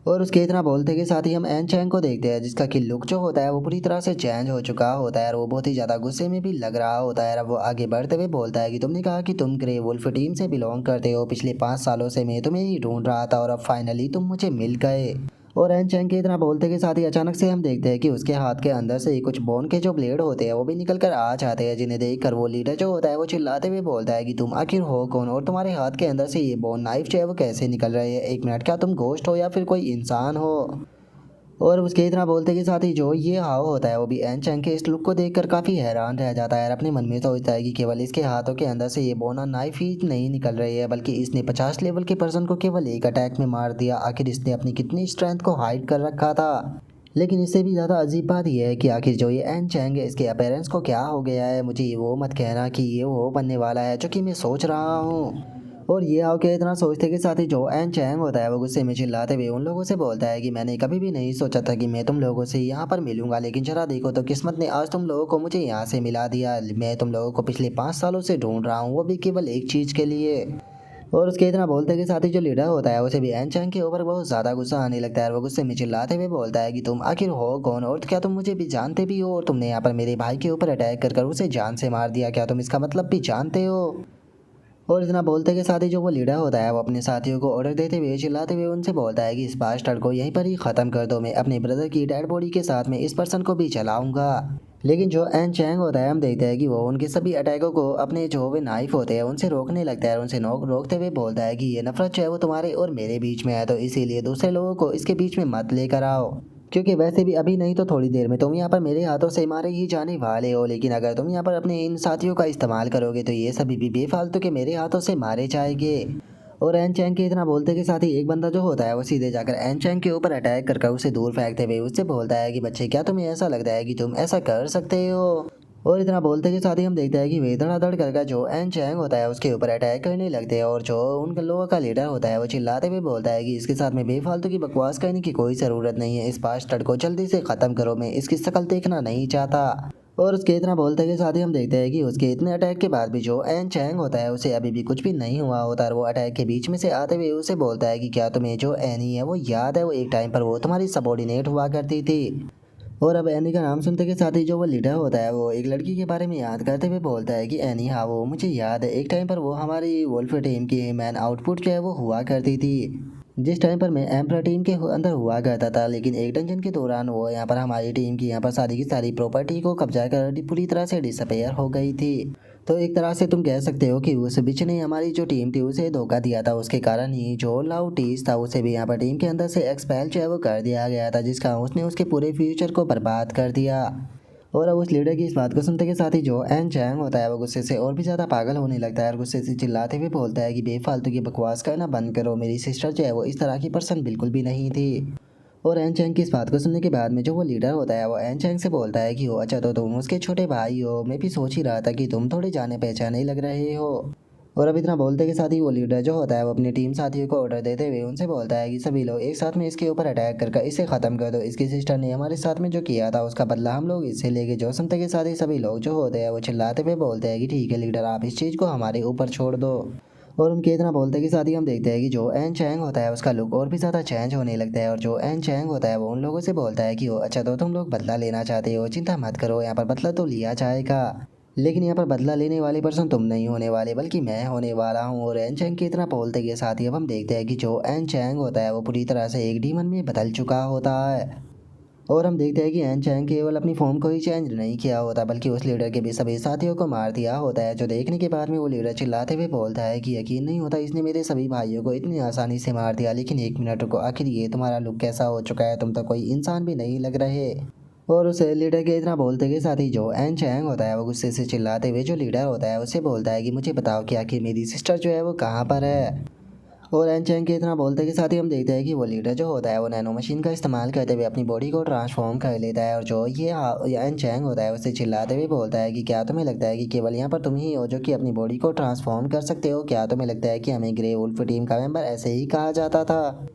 Speaker 1: और उसके इतना बोलते के साथ ही हम एन चैंग को देखते हैं, जिसका कि लुक जो होता है वो पूरी तरह से चेंज हो चुका होता है और वो बहुत ही ज़्यादा गुस्से में भी लग रहा होता है। अब वो आगे बढ़ते हुए बोलता है कि तुमने कहा कि तुम ग्रे वुल्फ टीम से बिलोंग करते हो, पिछले 5 सालों से मैं तुम्हें ही ढूंढ रहा था और अब फाइनली तुम मुझे मिल गए। और एन चैंग के इतना बोलते के साथ ही अचानक से हम देखते हैं कि उसके हाथ के अंदर से कुछ बोन के जो ब्लेड होते हैं वो भी निकल कर आ जाते हैं, जिन्हें देखकर वो लीडर जो होता है वो चिल्लाते हुए बोलता है कि तुम आखिर हो कौन और तुम्हारे हाथ के अंदर से ये बोन नाइफ जो है वो कैसे निकल रहे हैं। एक मिनट, क्या तुम घोस्ट हो या फिर कोई इंसान हो। और उसके इतना बोलते के साथ ही जो ये हाव होता है वो भी एन चैंग के इस लुक को देखकर काफ़ी हैरान रह जाता है और अपने मन में सोचता है कि केवल इसके हाथों के अंदर से ये बोना नाइफ ही नहीं निकल रही है, बल्कि इसने 50 लेवल के पर्सन को केवल एक अटैक में मार दिया। आखिर इसने अपनी कितनी स्ट्रेंथ को हाइड कर रखा था। लेकिन इससे भी ज़्यादा अजीब बात यह है कि आखिर जो ये एन चैंग है इसके अपेरेंस को क्या हो गया है। मुझे ये वो मत कहना कि ये वो बनने वाला है जो कि मैं सोच रहा हूँ। और ये आके इतना सोचते के साथ ही जो एन चैंग होता है वो गुस्से में चिल्लाते हुए उन लोगों से बोलता है कि मैंने कभी भी नहीं सोचा था कि मैं तुम लोगों से यहाँ पर मिलूंगा, लेकिन जरा देखो तो किस्मत ने आज तुम लोगों को मुझे यहाँ से मिला दिया। मैं तुम लोगों को पिछले 5 सालों से ढूंढ रहा हूँ, वो भी केवल एक चीज़ के लिए। और उसके इतना बोलते के साथ ही जो लीडर होता है उसे भी एन चैंग के ऊपर बहुत ज़्यादा गुस्सा आने लगता है और वो गुस्से में चिल्लाते हुए बोलता है कि तुम आखिर हो कौन और क्या तुम मुझे भी जानते भी हो, और तुमने यहाँ पर मेरे भाई के ऊपर अटैक कर उसे जान से मार दिया, क्या तुम इसका मतलब भी जानते हो। और इतना बोलते के साथ ही जो वो लीडर होता है वो अपने साथियों को ऑर्डर देते हुए चिल्लाते हुए उनसे बोलता है कि इस बास्टर्ड को यहीं पर ही ख़त्म कर दो, मैं अपने ब्रदर की डेड बॉडी के साथ में इस पर्सन को भी चलाऊंगा। लेकिन जो एन चैंग होता है हम देखते हैं कि वो उनके सभी अटैकों को अपने जो वे नाइफ होते हैं उनसे रोकने लगता है और उनसे रोकते हुए बोलता है कि ये नफरत जो है वो तुम्हारे और मेरे बीच में है, तो इसीलिए दूसरे लोगों को इसके बीच में मत लेकर आओ, क्योंकि वैसे भी अभी नहीं तो थोड़ी देर में तुम यहाँ पर मेरे हाथों से मारे ही जाने वाले हो। लेकिन अगर तुम यहाँ पर अपने इन साथियों का इस्तेमाल करोगे तो ये सभी भी बेफालतू के मेरे हाथों से मारे जाएंगे। और एन चैंग के इतना बोलते के साथ ही एक बंदा जो होता है वो सीधे जाकर एन चैंग के ऊपर अटैक कर उसे दूर फेंकते हुए उससे बोलता है कि बच्चे क्या तुम्हें ऐसा लगता है कि तुम ऐसा कर सकते हो। और इतना बोलते के साथ ही हम देखते हैं कि वे धड़ाधड़ करके जो एन चैंग होता है उसके ऊपर अटैक करने लगते हैं और जो उन लोगों का लीडर होता है वो चिल्लाते हुए बोलता है कि इसके साथ में बेफालतू की बकवास करने की कोई ज़रूरत नहीं है, इस बास्टर्ड को जल्दी से ख़त्म करो, मैं इसकी शक्ल देखना नहीं चाहता। और उसके इतना बोलते के साथ ही हम देखते हैं कि उसके इतने अटैक के बाद भी जो एन चैंग होता है उसे अभी भी कुछ भी नहीं हुआ होता और वो अटैक के बीच में से आते हुए उसे बोलता है कि क्या तुम्हें जो एनी है वो याद है, वो एक टाइम पर वो तुम्हारी सबॉर्डिनेट हुआ करती थी। और अब एनी का नाम सुनते के साथ ही जो वो लीडर होता है वो एक लड़की के बारे में याद करते हुए बोलता है कि एनी, हाँ वो मुझे याद है, एक टाइम पर वो हमारी वोल्फ टीम की मैन आउटपुट जो है वो हुआ करती थी, जिस टाइम पर मैं एम्प्रा टीम के अंदर हुआ करता था। लेकिन एक डंजन के दौरान वो यहाँ पर हमारी टीम की यहाँ पर सारी की सारी प्रॉपर्टी को कब्जा कर पूरी तरह से डिसअपेयर हो गई थी। तो एक तरह से तुम कह सकते हो कि उस बिच ने हमारी जो टीम थी उसे धोखा दिया था, उसके कारण ही जो लाउटीज था उसे भी यहाँ पर टीम के अंदर से एक्सपेल जो है वो कर दिया गया था, जिसका उसने उसके पूरे फ्यूचर को बर्बाद कर दिया। और अब उस लीडर की इस बात को सुनते के साथ ही जो एन चैंग होता है वो गुस्से से और भी ज़्यादा पागल होने लगता है और गुस्से से चिल्लाते हुए बोलता है कि बेफालतू की बकवास करना बंद करो, मेरी सिस्टर जो है वो इस तरह की पर्सन बिल्कुल भी नहीं थी। और एन चैंग की इस बात को सुनने के बाद में जो वो लीडर होता है वो एन चैंग से बोलता है कि हो अच्छा तो तुम उसके छोटे भाई हो, मैं भी सोच ही रहा था कि तुम थोड़े जाने पहचाने लग रहे हो। और अब इतना बोलते के साथ ही वो लीडर जो होता है वो अपनी टीम साथियों को ऑर्डर देते हुए उनसे बोलता है कि सभी लोग एक साथ में इसके ऊपर अटैक करके इसे ख़त्म कर दो, इसकी सिस्टर ने हमारे साथ में जो किया था उसका बदला हम लोग इससे लेके। जो सुनते के साथ ही सभी लोग जो होते हैं वो चिल्लाते हुए बोलते हैं कि ठीक है लीडर, आप इस चीज़ को हमारे ऊपर छोड़ दो। और उनके इतना बोलते के साथ ही हम देखते हैं कि जो एन चैंग होता है उसका लुक और भी ज़्यादा चेंज होने लगता है और जो एन चैंग होता है वो उन लोगों से बोलता है कि ओ अच्छा तो तुम लोग बदला लेना चाहते हो, चिंता मत करो, यहाँ पर बदला तो लिया जाएगा, लेकिन यहाँ पर बदला लेने वाले पर्सन तुम नहीं होने वाले बल्कि मैं होने वाला हूँ। और एन चैंग की इतना बोलते के साथ ही अब हम देखते हैं कि जो एन चैंग होता है वो पूरी तरह से एक डीमन में बदल चुका होता है। और हम देखते हैं कि एन चैंग केवल अपनी फॉर्म को ही चेंज नहीं किया होता बल्कि उस लीडर के भी सभी साथियों को मार दिया होता है, जो देखने के बाद में वो लीडर चिल्लाते हुए बोलता है कि यकीन नहीं होता इसने मेरे सभी भाइयों को इतनी आसानी से मार दिया, लेकिन एक मिनट रुको, आखिर ये तुम्हारा लुक कैसा हो चुका है, तुम तो कोई इंसान भी नहीं लग रहे। और उस लीडर के इतना बोलते के साथ ही जो एन चैंग होता है वो गुस्से से चिल्लाते हुए जो लीडर होता है उससे बोलता है कि मुझे बताओ कि आखिर मेरी सिस्टर जो है वो कहाँ पर है। और एन चैंग के इतना बोलते के साथ ही हम देखते हैं कि वो लीडर जो होता है वो नैनो मशीन का इस्तेमाल करते हुए अपनी बॉडी को ट्रांसफॉर्म कर लेता है और जो ये एन चैंग होता है उससे चिल्लाते हुए बोलता है कि क्या तुम्हें लगता है कि केवल यहाँ पर तुम ही हो जो कि अपनी बॉडी को ट्रांसफॉर्म कर सकते हो, क्या तुम्हें लगता है कि हमें ग्रे वुल्फ टीम का मेंबर ऐसे ही कहा जाता था।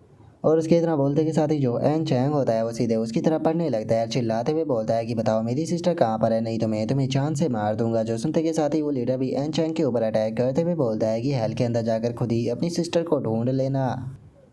Speaker 1: और उसके इतना बोलते के साथ ही जो एन चैंग होता है वो सीधे उसकी तरफ पढ़ने लगता है, चिल्लाते हुए बोलता है कि बताओ मेरी सिस्टर कहाँ पर है, नहीं तो मैं तुम्हें जान से मार दूंगा। जो सुनते के साथ ही वो लीडर भी एन चैंग के ऊपर अटैक करते हुए बोलता है कि हेल के अंदर जाकर खुद ही अपनी सिस्टर को ढूंढ लेना।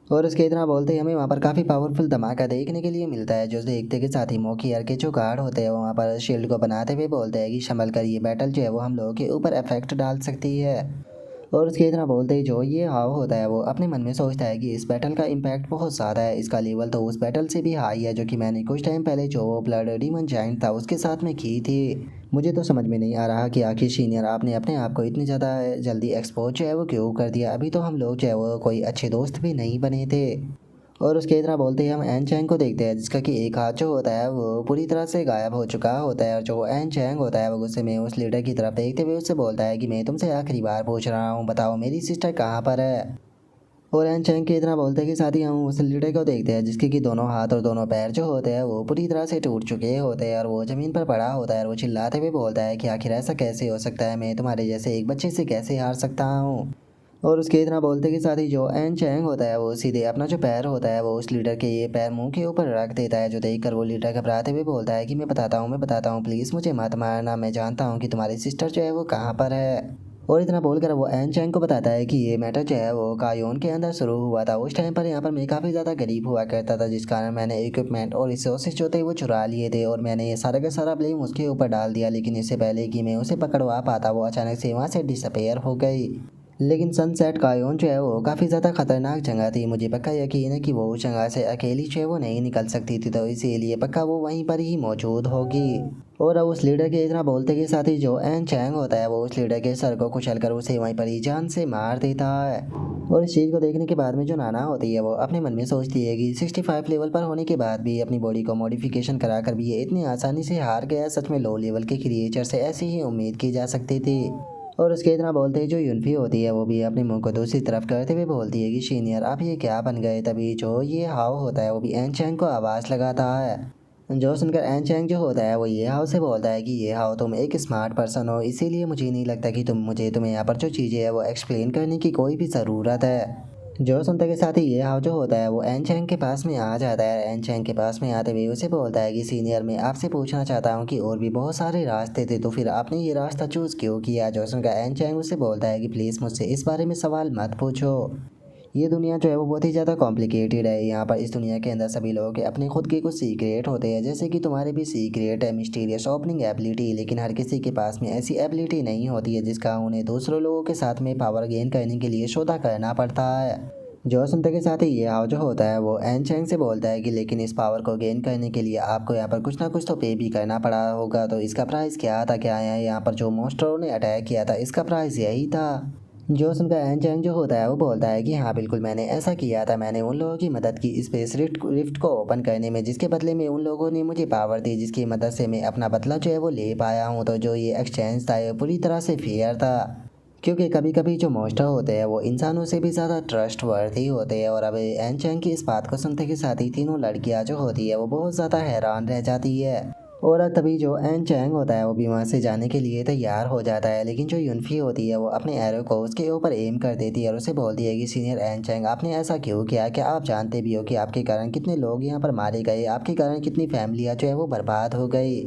Speaker 1: और उसके इतना बोलते ही हमें वहाँ पर काफ़ी पावरफुल धमाका देखने के लिए मिलता है, जो देखते के साथ ही मोकी के जो गार्ड होते हैं वो वहाँ पर शील्ड को बनाते हुए बोलते हैं कि संभल कर, ये बैटल जो है वो हम लोगों के ऊपर इफेक्ट डाल सकती है। और उसके इतना बोलते ही जो ये हाव होता है वो अपने मन में सोचता है कि इस बैटल का इम्पैक्ट बहुत ज़्यादा है, इसका लेवल तो उस बैटल से भी हाई है जो कि मैंने कुछ टाइम पहले जो ब्लड डीमन जाइंट था उसके साथ में की थी। मुझे तो समझ में नहीं आ रहा कि आखिर सीनियर आपने अपने आप को इतनी ज़्यादा जल्दी एक्सपोज जो है वो क्यों कर दिया, अभी तो हम लोग जो है वो कोई अच्छे दोस्त भी नहीं बने थे। और उसके इतना बोलते ही हम एन चैंग को देखते हैं जिसका कि एक हाथ जो होता है वो पूरी तरह से गायब हो चुका होता है और जो एन चैंग होता है वो गुस्से में उस लीडर की तरफ देखते हुए उससे बोलता है कि मैं तुमसे आखिरी बार पूछ रहा हूँ, बताओ मेरी सिस्टर कहाँ पर है। और एन चैंग के इतना बोलते के साथ ही हम उस लीडर को देखते हैं जिसके कि दोनों हाथ और दोनों पैर जो होते हैं वो पूरी तरह से टूट चुके होते हैं और वो ज़मीन पर पड़ा होता है और वो चिल्लाते हुए बोलता है कि आखिर ऐसा कैसे हो सकता है, मैं तुम्हारे जैसे एक बच्चे से कैसे हार सकता हूँ। और उसके इतना बोलते के साथ ही जो एन चैंग होता है वो सीधे अपना जो पैर होता है वो उस लीडर के ये पैर मुंह के ऊपर रख देता है, जो देखकर वो लीडर घबराते हुए बोलता है कि मैं बताता हूँ, प्लीज़ मुझे मत मारना, मैं जानता हूँ कि तुम्हारी सिस्टर जो है वो कहाँ पर है। और इतना बोलकर वो एन चैंग को बताता है कि ये मैटर जो है वो कायोन के अंदर शुरू हुआ था, उस टाइम पर यहाँ पर मैं काफ़ी ज़्यादा गरीब हुआ करता था, जिस कारण मैंने इक्विपमेंट और रिसोर्सेज जो थे वो चुरा लिए थे और मैंने ये सारा का सारा ब्लेम उसके ऊपर डाल दिया, लेकिन इससे पहले कि मैं उसे पकड़वा पाता वो अचानक से वहाँ से डिसअपेयर हो गई। लेकिन सनसेट कायोन जो है वो काफ़ी ज़्यादा खतरनाक जगह थी। मुझे पक्का यकीन है कि वो उस जगह से अकेली जो है वो नहीं निकल सकती थी, तो इसीलिए पक्का वो वहीं पर ही मौजूद होगी। और अब उस लीडर के इतना बोलते के साथ ही जो एन चैंग होता है वो उस लीडर के सर को कुचल कर उसे वहीं पर ही जान से मार देता है। और इस चीज़ को देखने के बाद में जो नाना होती है वो अपने मन में सोचती है कि 65 लेवल पर होने के बाद भी अपनी बॉडी को मॉडिफिकेशन करा कर भी ये इतनी आसानी से हार गया। सच में लो लेवल के क्रिएचर से ऐसी ही उम्मीद की जा सकती थी। और उसके इतना बोलते ही जो यूनफी होती है वो भी अपने मुंह को दूसरी तरफ करते हुए बोलती है कि सीनियर आप ये क्या बन गए। तभी जो ये हाव होता है वो भी एन चैंग को आवाज़ लगाता है। जो सुनकर एन चैंग जो होता है वो ये हाव से बोलता है कि ये हाव तुम एक स्मार्ट पर्सन हो, इसीलिए मुझे नहीं लगता कि तुम्हें यहाँ पर जो चीज़ें है वो एक्सप्लेन करने की कोई भी ज़रूरत है। जो सुनते के साथ ही ये हाव जो होता है वो एन चैंग के पास में आ जाता है। एन चैंग के पास में आते हुए उसे बोलता है कि सीनियर मैं आपसे पूछना चाहता हूँ कि और भी बहुत सारे रास्ते थे, तो फिर आपने ये रास्ता चूज़ क्यों किया। जो सुनकर एन चैंग उसे बोलता है कि प्लीज़ मुझसे इस बारे में सवाल मत पूछो। ये दुनिया जो है वो बहुत ही ज़्यादा कॉम्प्लिकेटेड है। यहाँ पर इस दुनिया के अंदर सभी लोगों के अपने खुद के कुछ सीक्रेट होते हैं, जैसे कि तुम्हारे भी सीक्रेट है मिस्टीरियस ओपनिंग एबिलिटी, लेकिन हर किसी के पास में ऐसी एबिलिटी नहीं होती है जिसका उन्हें दूसरों लोगों के साथ में पावर गेन करने के लिए सौदा करना पड़ता है। जो सुनते के साथ ही ये हाव जो होता है वो एन चैंग से बोलता है कि लेकिन इस पावर को गेन करने के लिए आपको यहाँ पर कुछ ना कुछ तो पे भी करना पड़ा होगा, तो इसका प्राइस क्या था। क्या है यहाँ पर जो मॉन्स्टरों ने अटैक किया था इसका प्राइस यही था। जो सुनकर एन चैंग जो होता है वो बोलता है कि हाँ बिल्कुल मैंने ऐसा किया था। मैंने उन लोगों की मदद की स्पेस रिफ्ट को ओपन करने में, जिसके बदले में उन लोगों ने मुझे पावर दी, जिसकी मदद से मैं अपना बदला जो है वो ले पाया हूँ। तो जो ये एक्सचेंज था ये पूरी तरह से फेयर था, क्योंकि कभी कभी जो मॉन्स्टर होते हैं वो इंसानों से भी ज़्यादा ट्रस्ट वर्दी होते हैं। और अब एन चैंग की इस बात को सुनते के साथ ही तीनों लड़कियां जो होती है वो बहुत ज़्यादा हैरान रह जाती है। और अब तभी जो एन चैंग होता है वो भी वहाँ से जाने के लिए तैयार हो जाता है, लेकिन जो यूनफी होती है वो अपने एरो को उसके ऊपर एम कर देती है और उसे बोलती है कि सीनियर एन चैंग आपने ऐसा क्यों किया। क्या आप जानते भी हो कि आपके कारण कितने लोग यहाँ पर मारे गए, आपके कारण कितनी फैमिलियाँ जो है वो बर्बाद हो गई।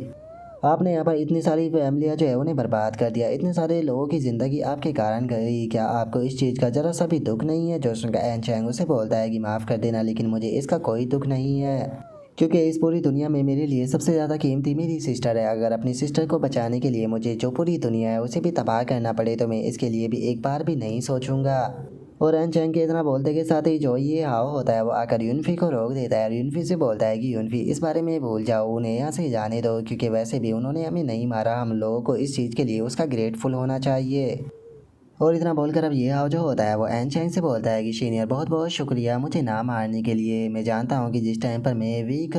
Speaker 1: आपने यहाँ पर इतनी सारी फैमिलियाँ जो है उन्हें बर्बाद कर दिया, इतने सारे लोगों की ज़िंदगी आपके कारण गई। क्या आपको इस चीज़ का ज़रा सा भी दुख नहीं है। जो सुनकर एन चैंग उसे बोलता है कि माफ़ कर देना, लेकिन मुझे इसका कोई दुख नहीं है, क्योंकि इस पूरी दुनिया में मेरे लिए सबसे ज़्यादा कीमती मेरी सिस्टर है। अगर अपनी सिस्टर को बचाने के लिए मुझे जो पूरी दुनिया है उसे भी तबाह करना पड़े तो मैं इसके लिए भी एक बार भी नहीं सोचूंगा। और एन चैंग के इतना बोलते के साथ ही जो ये हाव होता है वो आकर यूनफी को रोक देता है और यूनफी से बोलता है कि यूनफी इस बारे में भूल जाओ, उन्हें यहाँ से जाने दो, क्योंकि वैसे भी उन्होंने हमें नहीं मारा, हम लोगों को इस चीज़ के लिए उसका ग्रेटफुल होना चाहिए। और इतना बोलकर अब ये हाव जो होता है वो एन चैंग से बोलता है कि सीनियर बहुत बहुत शुक्रिया मुझे ना मारने के लिए। मैं जानता हूँ कि जिस टाइम पर मैं वीक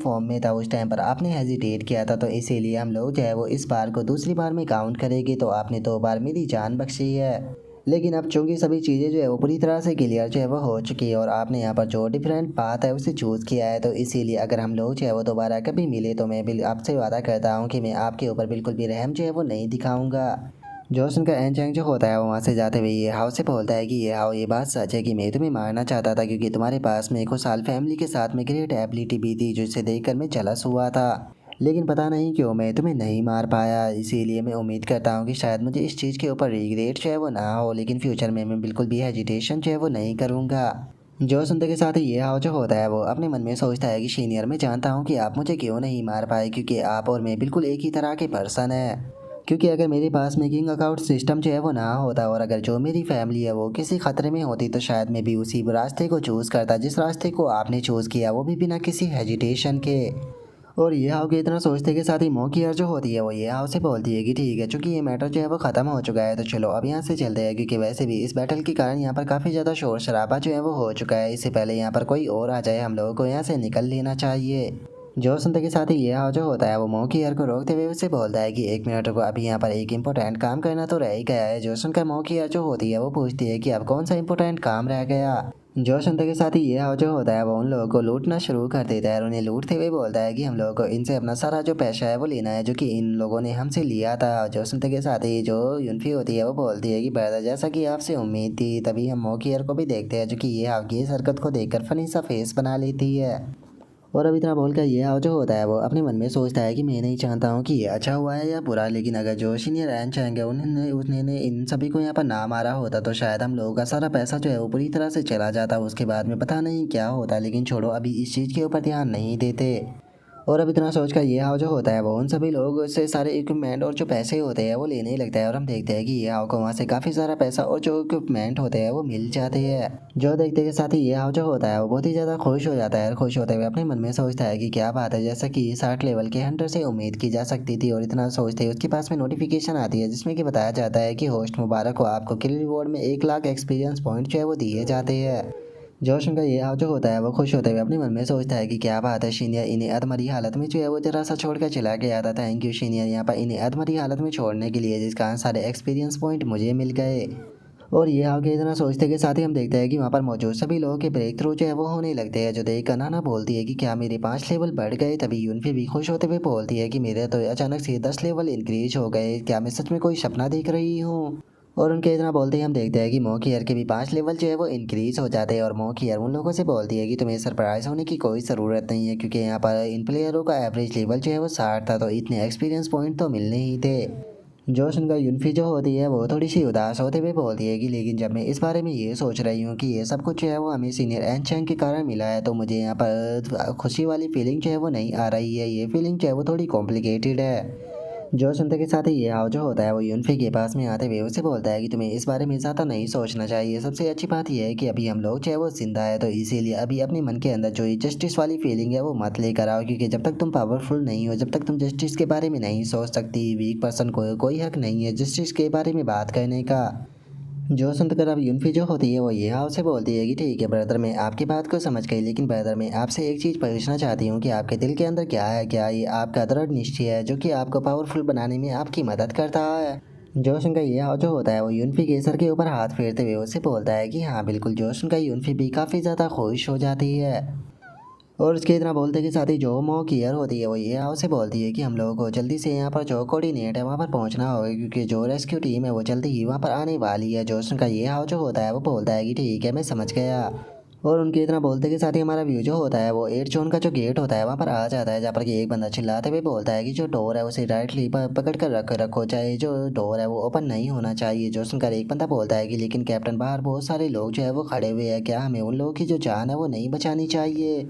Speaker 1: फॉर्म में था उस टाइम पर आपने हेजिटेट किया था, तो इसीलिए हम लोग जो है वो इस बार को दूसरी बार में काउंट करेंगे, तो आपने 2 बार मेरी जान बख्शी है। लेकिन अब चूंकि सभी चीज़ें जो है वो पूरी तरह से क्लियर जो है वो हो चुकी है और आपने यहाँ पर जो डिफरेंट पाथ है उसे चूज़ किया है, तो इसीलिए अगर हम लोग जो है वो दोबारा कभी मिले तो मैं बिल आपसे वादा करता हूँ कि मैं आपके ऊपर बिल्कुल भी रहम जो है वो नहीं दिखाऊंगा। जो सुनकर एन चैंग जो होता है वो वहाँ से जाते हुए ये हाव से बोलता है कि ये हाव ये बात सच है कि मैं तुम्हें मारना चाहता था, क्योंकि तुम्हारे पास में कुछ साल फैमिली के साथ में ग्रेट एबिलिटी भी थी जिसे देखकर मैं जलस हुआ था, लेकिन पता नहीं क्यों मैं तुम्हें नहीं मार पाया। इसीलिए मैं उम्मीद करता हूँ कि शायद मुझे इस चीज़ के ऊपर रिग्रेट जो है वो ना हो, लेकिन फ्यूचर में मैं बिल्कुल भी हेजिटेशन जो है वो नहीं करूँगा। जो सुनते के साथ ही ये हाव जो होता है वो अपने मन में सोचता है कि सीनियर मैं जानता हूँ कि आप मुझे क्यों नहीं मार पाए, क्योंकि आप और मैं बिल्कुल एक ही तरह के पर्सन है। क्योंकि अगर मेरे पास में किंग अकाउंट सिस्टम जो है वो ना होता और अगर जो मेरी फैमिली है वो किसी खतरे में होती, तो शायद मैं भी उसी रास्ते को चूज़ करता जिस रास्ते को आपने चूज़ किया, वो भी बिना किसी हेजिटेशन के। और ये हाव के इतना सोचते के साथ ही मोकियर जो होती है वो ये हाव से बोलती है कि ठीक है, चूंकि ये मैटर जो है वो ख़त्म हो चुका है तो चलो अब यहाँ से चलते हैं, क्योंकि वैसे भी इस बैटल के कारण यहाँ पर काफ़ी ज़्यादा शोर शराबा जो है वो हो चुका है। इससे पहले यहाँ पर कोई और आ जाए हम लोगों को यहाँ से निकल लेना चाहिए। जो सुनते के साथ ही ये हाव जो होता है वो मोकियर को रोकते हुए उससे बोलता है कि 1 मिनट को अभी यहाँ पर एक इम्पोर्टेंट काम करना तो रह ही गया है। जो सुनकर मोकियर जो होती है वो पूछती है कि अब कौन सा इम्पोर्टेंट काम रह गया। जो सुनते के साथ ही ये हाव जो होता है वो उन लोगों को लूटना शुरू कर देता है और उन्हें लूटते हुए बोलता है कि हम लोगों को इनसे अपना सारा जो पैसा है वो लेना है जो कि इन लोगों ने हमसे लिया था। जो सुनते के साथ ही जो यूनफी होती है वो बोलती है कि ब्रदर जैसा कि आपसे उम्मीद थी। तभी हम मोकियर को भी देखते हैं जो कि ये हाव की इस हरकत को देखकर फनी सा फेस बना लेती है। और अब इतना बोलकर ये हाव जो होता है वो अपने मन में सोचता है कि मैं नहीं जानता हूँ कि ये अच्छा हुआ है या बुरा, लेकिन अगर जो सीनियर एन चैंग है उन्होंने इन सभी को यहाँ पर ना मारा होता तो शायद हम लोगों का सारा पैसा जो है वो पूरी तरह से चला जाता। उसके बाद में पता नहीं क्या होता, लेकिन छोड़ो अभी इस चीज़ के ऊपर ध्यान नहीं देते। और अब इतना सोचकर ये हाव जो होता है वो उन सभी लोगों से सारे इक्विपमेंट और जो पैसे होते हैं वो लेने ही लगता है और हम देखते हैं कि ये हाव को वहाँ से काफ़ी सारा पैसा और जो इक्विपमेंट होते हैं वो मिल जाते हैं। जो देखते के साथ ही ये हाव जो होता है वो बहुत ही ज़्यादा खुश हो जाता है और खुश होते हुए अपने मन में सोचता है कि क्या बात है, जैसा कि 60 लेवल के हंटर से उम्मीद की जा सकती थी। और इतना सोचते ही उसके पास में नोटिफिकेशन आती है जिसमें कि बताया जाता है कि होस्ट मुबारक हो, आपको किल रिवॉर्ड में 1 लाख एक्सपीरियंस पॉइंट जो है वो दिए जाते हैं। जोश उनका ये हाव जो होता है वो खुश होते हुए अपने मन में सोचता है कि क्या बात है, शीनियर इन्हें अधमरी हालत में जो है वो जरा सा छोड़ कर चला गया था। थैंक यू शीनियर यहाँ पर इन्हें अधमरी हालत में छोड़ने के लिए, जिस कारण सारे एक्सपीरियंस पॉइंट मुझे मिल गए। और ये हाव के इतना सोचते के साथ ही हम देखते हैं कि वहाँ पर मौजूद सभी लोगों के ब्रेक थ्रू जो है वो होने लगते हैं। जो देख कर नाना बोलती है कि क्या मेरे 5 लेवल बढ़ गए। तभी यूनफी भी खुश होते हुए बोलती है कि मेरे तो अचानक से 10 लेवल इंक्रीज हो गए, क्या मैं सच में कोई सपना देख रही हूँ। और उनके इतना बोलते ही हम देखते हैं कि मोकियर के भी 5 लेवल जो है वो इंक्रीज हो जाते हैं। और मोकियर उन लोगों से बोलती है कि तुम्हें सरप्राइज होने की कोई ज़रूरत नहीं है, क्योंकि यहाँ पर इन प्लेयरों का एवरेज लेवल जो है वो 60 था, तो इतने एक्सपीरियंस पॉइंट तो मिलने ही थे। जोश उनका यूनफी जो होती है वो थोड़ी सी उदास होते हुए बोलती है कि लेकिन जब मैं इस बारे में ये सोच रही हूँ कि ये सब कुछ जो है वो हमें सीनियर एनचैंग के कारण मिला है, तो मुझे यहाँ पर खुशी वाली फीलिंग जो है वो नहीं आ रही है। ये फीलिंग जो है वो थोड़ी कॉम्प्लिकेटेड है। जो सुनते के साथ ही ये हाव जो होता है वो यूनफी के पास में आते हुए उसे बोलता है कि तुम्हें इस बारे में ज़्यादा नहीं सोचना चाहिए। सबसे अच्छी बात यह है कि अभी हम लोग जो है वो जिंदा है, तो इसीलिए अभी अपने मन के अंदर जो ये जस्टिस वाली फीलिंग है वो मत लेकर आओ, क्योंकि जब तक तुम पावरफुल नहीं हो, जब तक तुम जस्टिस के बारे में नहीं सोच सकती, वीक पर्सन को कोई हक नहीं है जस्टिस के बारे में बात करने का। जो सुनकर अब यूनफी जो होती है वो ये हाव से बोलती है कि ठीक है ब्रदर, मैं आपकी बात को समझ गई, लेकिन ब्रदर मैं आपसे एक चीज़ पूछना चाहती हूँ कि आपके दिल के अंदर क्या है, क्या ये आपका दृढ़ निश्चय है जो कि आपको पावरफुल बनाने में आपकी मदद करता है। जोश उनका ये हाव जो होता है वो यूनफी के सर के ऊपर हाथ फेरते हुए उससे बोलता है कि हाँ बिल्कुल। जोश उनका यूनफी भी काफ़ी ज़्यादा खुश हो जाती है। और उसके इतना बोलते के साथ ही जो मो कियर होती है वो ये हाव से बोलती है कि हम लोगों को जल्दी से यहाँ पर जो कोऑर्डिनेट है वहाँ पर पहुँचना होगा, क्योंकि जो रेस्क्यू टीम है वो जल्दी ही वहाँ पर आने वाली है। जोश उनका ये हाव जो होता है वो बोलता है कि ठीक है मैं समझ गया। और उनके इतना बोलते के साथ ही हमारा व्यू जो होता है वो 8 जोन का जो गेट होता है वहाँ पर आ जाता है, जहाँ पर कि एक बंदा चिल्लाते हुए बोलता है कि जो डोर है उसे डायरेक्टली पकड़ कर रखो, चाहे जो डोर है वो ओपन नहीं होना चाहिए। जो सुनकर एक बंदा बोलता है कि लेकिन कैप्टन बाहर बहुत सारे लोग जो है वो खड़े हुए हैं, क्या हमें उन लोगों की जो जान है वो नहीं बचानी चाहिए।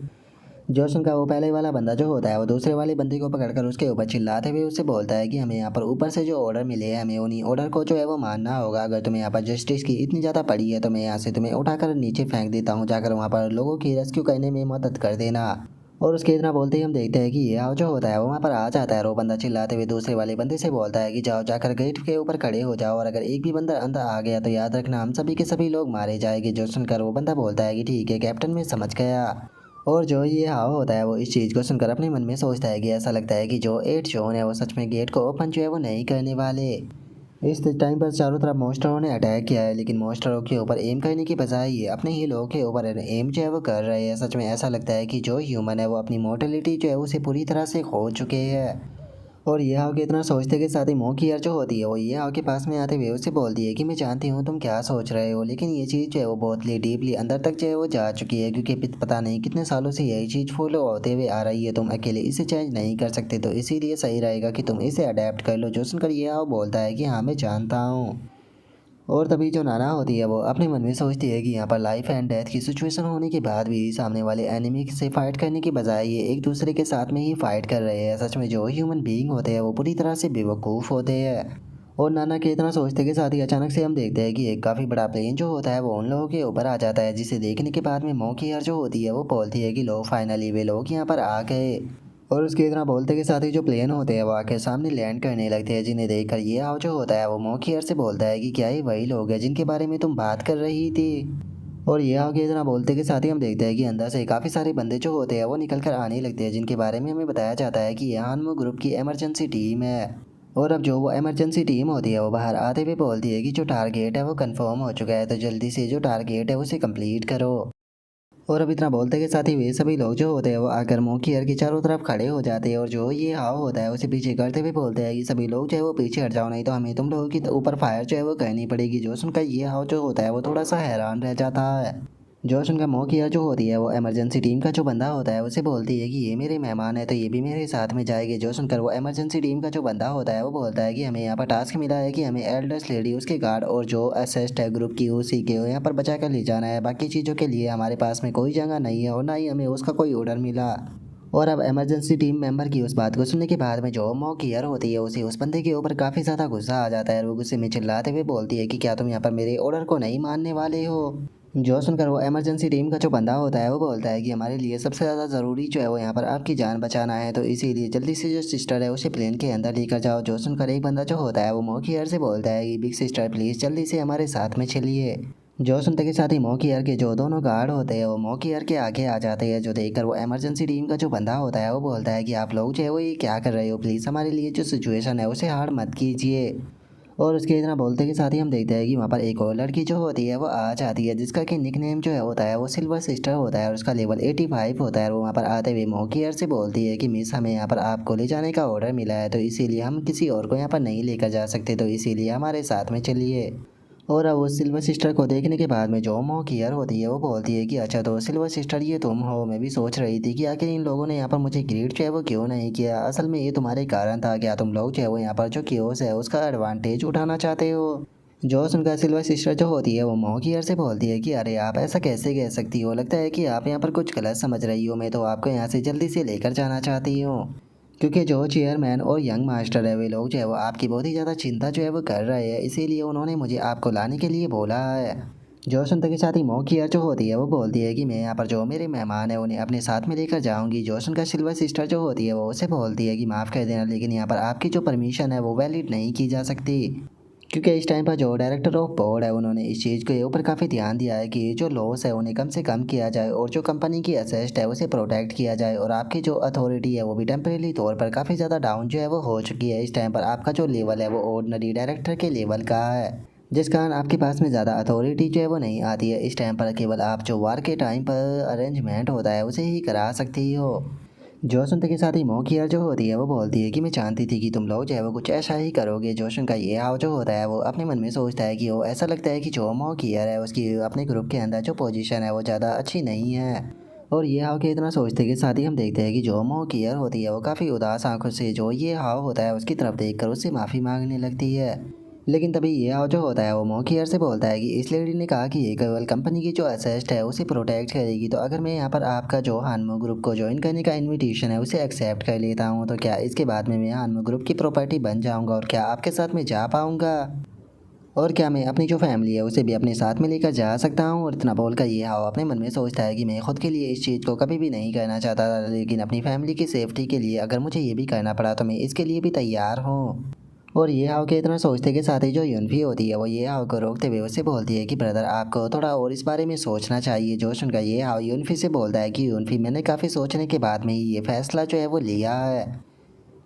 Speaker 1: जोश उनका वो पहले वाला बंदा जो होता है वो दूसरे वाले बंदे को पकड़कर उसके ऊपर चिल्लाते हुए उससे बोलता है कि हमें यहाँ पर ऊपर से जो ऑर्डर मिले हैं हमें उन्हीं ऑर्डर को जो है वो मानना होगा। अगर तुम्हें यहाँ पर जस्टिस की इतनी ज़्यादा पड़ी है तो मैं यहाँ से तुम्हें उठाकर नीचे फेंक देता हूँ, जाकर वहाँ पर लोगों की रेस्क्यू करने में मदद कर देना। और उसके इतना बोलते ही हम देखते हैं कि ये हाव जो होता है वो वहाँ पर आ जाता है और वो बंदा चिल्लाते हुए दूसरे वाले बंदे से बोलता है कि जाओ जाकर गेट के ऊपर खड़े हो जाओ, और अगर एक भी बंदा अंदर आ गया तो याद रखना हम सभी के सभी लोग मारे जाएंगे। जो सुनकर वो बंदा बोलता है कि ठीक है कैप्टन मैं समझ गया। और जो ये हाव होता है वो इस चीज़ को सुनकर अपने मन में सोचता है कि ऐसा लगता है कि जो 8 जोन है वो सच में गेट को ओपन जो है वो नहीं करने वाले। इस टाइम पर चारों तरफ मॉन्स्टरों ने अटैक किया है, लेकिन मॉन्स्टरों के ऊपर एम करने की बजाय ये अपने ही लोगों के ऊपर एम जो है वो कर रहे हैं। सच में ऐसा लगता है कि जो ह्यूमन है वो अपनी मोर्टेलिटी जो है उसे पूरी तरह से खो चुके हैं। और ये हाव के इतना सोचते के साथ ही मोह की यार जो होती है वो ये हाव के पास में आते हुए उससे बोलती है कि मैं जानती हूँ तुम क्या सोच रहे हो, लेकिन ये चीज़ जो है वो बहुत डीपली अंदर तक जो है वो जा चुकी है, क्योंकि पता नहीं कितने सालों से यही चीज़ फॉलो होते हुए आ रही है। तुम अकेले इसे चेंज नहीं कर सकते, तो इसीलिए सही रहेगा कि तुम इसे अडेप्ट कर लो। जो सुनकर ये हाव बोलता है कि हाँ मैं जानता हूँ। और तभी जो नाना होती है वो अपने मन में सोचती है कि यहाँ पर लाइफ एंड डेथ की सिचुएशन होने के बाद भी सामने वाले एनिमी से फाइट करने की बजाय ये एक दूसरे के साथ में ही फाइट कर रहे हैं। सच में जो ह्यूमन बीइंग होते हैं वो पूरी तरह से बेवकूफ़ होते हैं। और नाना के इतना सोचते के साथ ही अचानक से हम देखते हैं कि एक काफ़ी बड़ा प्लेन जो होता है वो उन लोगों के ऊपर आ जाता है, जिसे देखने के बाद में मौकी यार जो होती है वो बोलती है कि लो फाइनली वे लोग यहाँ पर आ गए। और उसके इतना बोलते के साथ ही जो प्लेन होते हैं वो आके सामने लैंड करने लगते हैं, जिन्हें देखकर ये हाव जो होता है वो मोकियर से बोलता है कि क्या ये वही लोग हैं जिनके बारे में तुम बात कर रही थी। और ये हाव के इतना बोलते के साथ ही हम देखते हैं कि अंदर से काफ़ी सारे बंदे जो होते हैं वो निकल कर आने लगते हैं, जिनके बारे में हमें बताया जाता है कि ये हानमो ग्रुप की इमरजेंसी टीम है। और अब जो वो इमरजेंसी टीम होती है वो बाहर आते हुए बोलती है कि जो टारगेट है वो कंफर्म हो चुका है, तो जल्दी से जो टारगेट है उसे कंप्लीट करो। और अब इतना बोलते के साथ ही वे सभी लोग जो होते हैं वो आकर मोकियर के चारों तरफ खड़े हो जाते हैं, और जो ये हाव होता है उसे पीछे करते हुए बोलते हैं कि सभी लोग जो है वो पीछे हट जाओ, नहीं तो हमें तुम लोगों की ऊपर फायर जो है वो करनी पड़ेगी। जो सुनकर ये हाव जो होता है वो थोड़ा सा हैरान रह जाता है। जो उनका मोकियर जो होती है वो इमरजेंसी टीम का जो बंदा होता है उसे बोलती है कि ये मेरे मेहमान है तो ये भी मेरे साथ में जाएंगे। जो सुनकर वो इमरजेंसी टीम का जो बंदा होता है वो बोलता है कि हमें यहाँ पर टास्क मिला है कि हमें एल्डर्स लेडी उसके गार्ड और जो असिस्ट है ग्रुप की उसी के यहाँ पर बचा कर ले जाना है। बाकी चीज़ों के लिए हमारे पास में कोई जगह नहीं है और ना ही हमें उसका कोई ऑर्डर मिला। और अब इमरजेंसी टीम मेंबर की उस बात को सुनने के बाद में जो मॉक ईयर होती है उसे उस बंदे के ऊपर काफ़ी ज़्यादा गुस्सा आ जाता है और वो गुस्से में चिल्लाते हुए बोलती है कि क्या तुम यहाँ पर मेरे ऑर्डर को नहीं मानने वाले हो। जो सुनकर वो इमरजेंसी टीम का जो बंदा होता है वो बोलता है कि हमारे लिए सबसे ज़्यादा ज़रूरी जो है वो यहाँ पर आपकी जान बचाना है, तो इसीलिए जल्दी से जो सिस्टर है उसे प्लेन के अंदर लेकर जाओ। जो सुनकर एक बंदा जो होता है वो मॉक ईयर से बोलता है कि बिग सिस्टर प्लीज़ जल्दी से हमारे साथ में चलिए। जो सुनते के साथ ही मॉक ईयर के जो दोनों गार्ड होते हैं वो मॉक ईयर के आगे आ जाते हैं। जो देखकर वो इमरजेंसी टीम का जो बंदा होता है वो बोलता है कि आप लोग जो है वो ये क्या कर रहे हो, प्लीज़ हमारे लिए जो सिचुएशन है उसे हार्ड मत कीजिए। और उसके इतना बोलते के साथ ही हम देखते हैं कि वहाँ पर एक और लड़की जो होती है वो आ जाती है जिसका कि निक नेम जो है होता है वो सिल्वर सिस्टर होता है और उसका लेवल 85 होता है। और वो वहाँ पर आते हुए मॉक ईयर से बोलती है कि मिस हमें यहाँ पर आपको ले जाने का ऑर्डर मिला है, तो इसीलिए हम किसी और को यहाँ पर नहीं लेकर जा सकते, तो इसीलिए हमारे साथ में चलिए। और अब उस सिल्वर सिस्टर को देखने के बाद में जो मॉक ईयर होती है वो बोलती है कि अच्छा तो सिल्वर सिस्टर ये तुम हो, मैं भी सोच रही थी कि आखिर इन लोगों ने यहाँ पर मुझे ग्रीट जो है वो क्यों नहीं किया, असल में ये तुम्हारे कारण था, क्या तुम लोग जो है वो यहाँ पर जो क्योस है उसका एडवांटेज उठाना चाहते हो। जो सुनकर सिल्वर सिस्टर जो होती है वो मॉक ईयर से बोलती है कि अरे आप ऐसा कैसे कह सकती हो, लगता है कि आप यहाँ पर कुछ गलत समझ रही हो, मैं तो आपको यहाँ से जल्दी से लेकर जाना चाहती हूँ। क्योंकि जो चेयरमैन और यंग मास्टर है वे लोग जो है वो आपकी बहुत ही ज़्यादा चिंता जो है वो कर रहे हैं, इसीलिए उन्होंने मुझे आपको लाने के लिए बोला है। जो सुनते के साथ ही मॉक ईयर जो होती है वो बोलती है कि मैं यहाँ पर जो मेरे मेहमान है उन्हें अपने साथ में लेकर जाऊंगी। जो सुनकर सिल्वर सिस्टर जो होती है वो उसे बोलती है कि माफ़ कर देना, लेकिन यहाँ पर आपकी जो परमिशन है वो वैलिड नहीं की जा सकती, क्योंकि इस टाइम पर जो डायरेक्टर ऑफ बोर्ड है उन्होंने इस चीज़ के ऊपर काफ़ी ध्यान दिया है कि जो लॉस है उन्हें कम से कम किया जाए और जो कंपनी की असेस्ट है उसे प्रोटेक्ट किया जाए। और आपकी जो अथॉरिटी है वो भी टेम्परेरी तौर पर काफ़ी ज़्यादा डाउन जो है वो हो चुकी है। इस टाइम पर आपका जो लेवल है वो ऑर्डिनरी डायरेक्टर के लेवल का है, जिस कारण आपके पास में ज़्यादा अथॉरिटी जो है वो नहीं आती है। इस टाइम पर केवल आप जो वार के टाइम पर अरेंजमेंट होता है उसे ही करा सकती हो। जो सुनते के साथ ही मॉक ईयर जो होती है वो बोलती है कि मैं जानती थी कि तुम लोग जो है वो कुछ ऐसा ही करोगे। जोशन का ये हाव जो होता है वो अपने मन में सोचता है कि वो ऐसा लगता है कि जो मॉक ईयर है उसकी अपने ग्रुप के अंदर जो पोजीशन है वो ज़्यादा अच्छी नहीं है। और ये हाव के इतना सोचते के साथ ही हम देखते हैं कि जो मॉक ईयर होती है वो काफ़ी उदास आंखों से जो ये हाव होता है उसकी तरफ देखकर उससे माफ़ी मांगने लगती है। लेकिन तभी ये हाव जो होता है वो मॉक ईयर से बोलता है कि इस लेडी ने कहा कि ये केवल कंपनी की जो असेस्ट है उसे प्रोटेक्ट करेगी, तो अगर मैं यहाँ पर आपका जो हानमो ग्रुप को ज्वाइन करने का इनविटेशन है उसे एक्सेप्ट कर लेता हूँ, तो क्या इसके बाद में मैं हानमो ग्रुप की प्रॉपर्टी बन जाऊँगा और क्या आपके साथ में जा पाऊँगा, और क्या मैं अपनी जो फैमिली है उसे भी अपने साथ में लेकर जा सकता हूँ। और इतना बोलकर ये हाव अपने मन में सोचता है कि मैं खुद के लिए इस चीज़ को कभी भी नहीं करना चाहता था, लेकिन अपनी फैमिली की सेफ्टी के लिए अगर मुझे ये भी करना पड़ा तो मैं इसके लिए भी तैयार हूँ। और ये हाव के इतना सोचते के साथ ही जो यूनफी होती है वो ये हाव को रोकते हुए उससे बोलती है कि ब्रदर आपको थोड़ा और इस बारे में सोचना चाहिए। जो सुनकर ये हाव यूनफी से बोलता है कि यूनफी मैंने काफ़ी सोचने के बाद में ही ये फैसला जो है वो लिया है।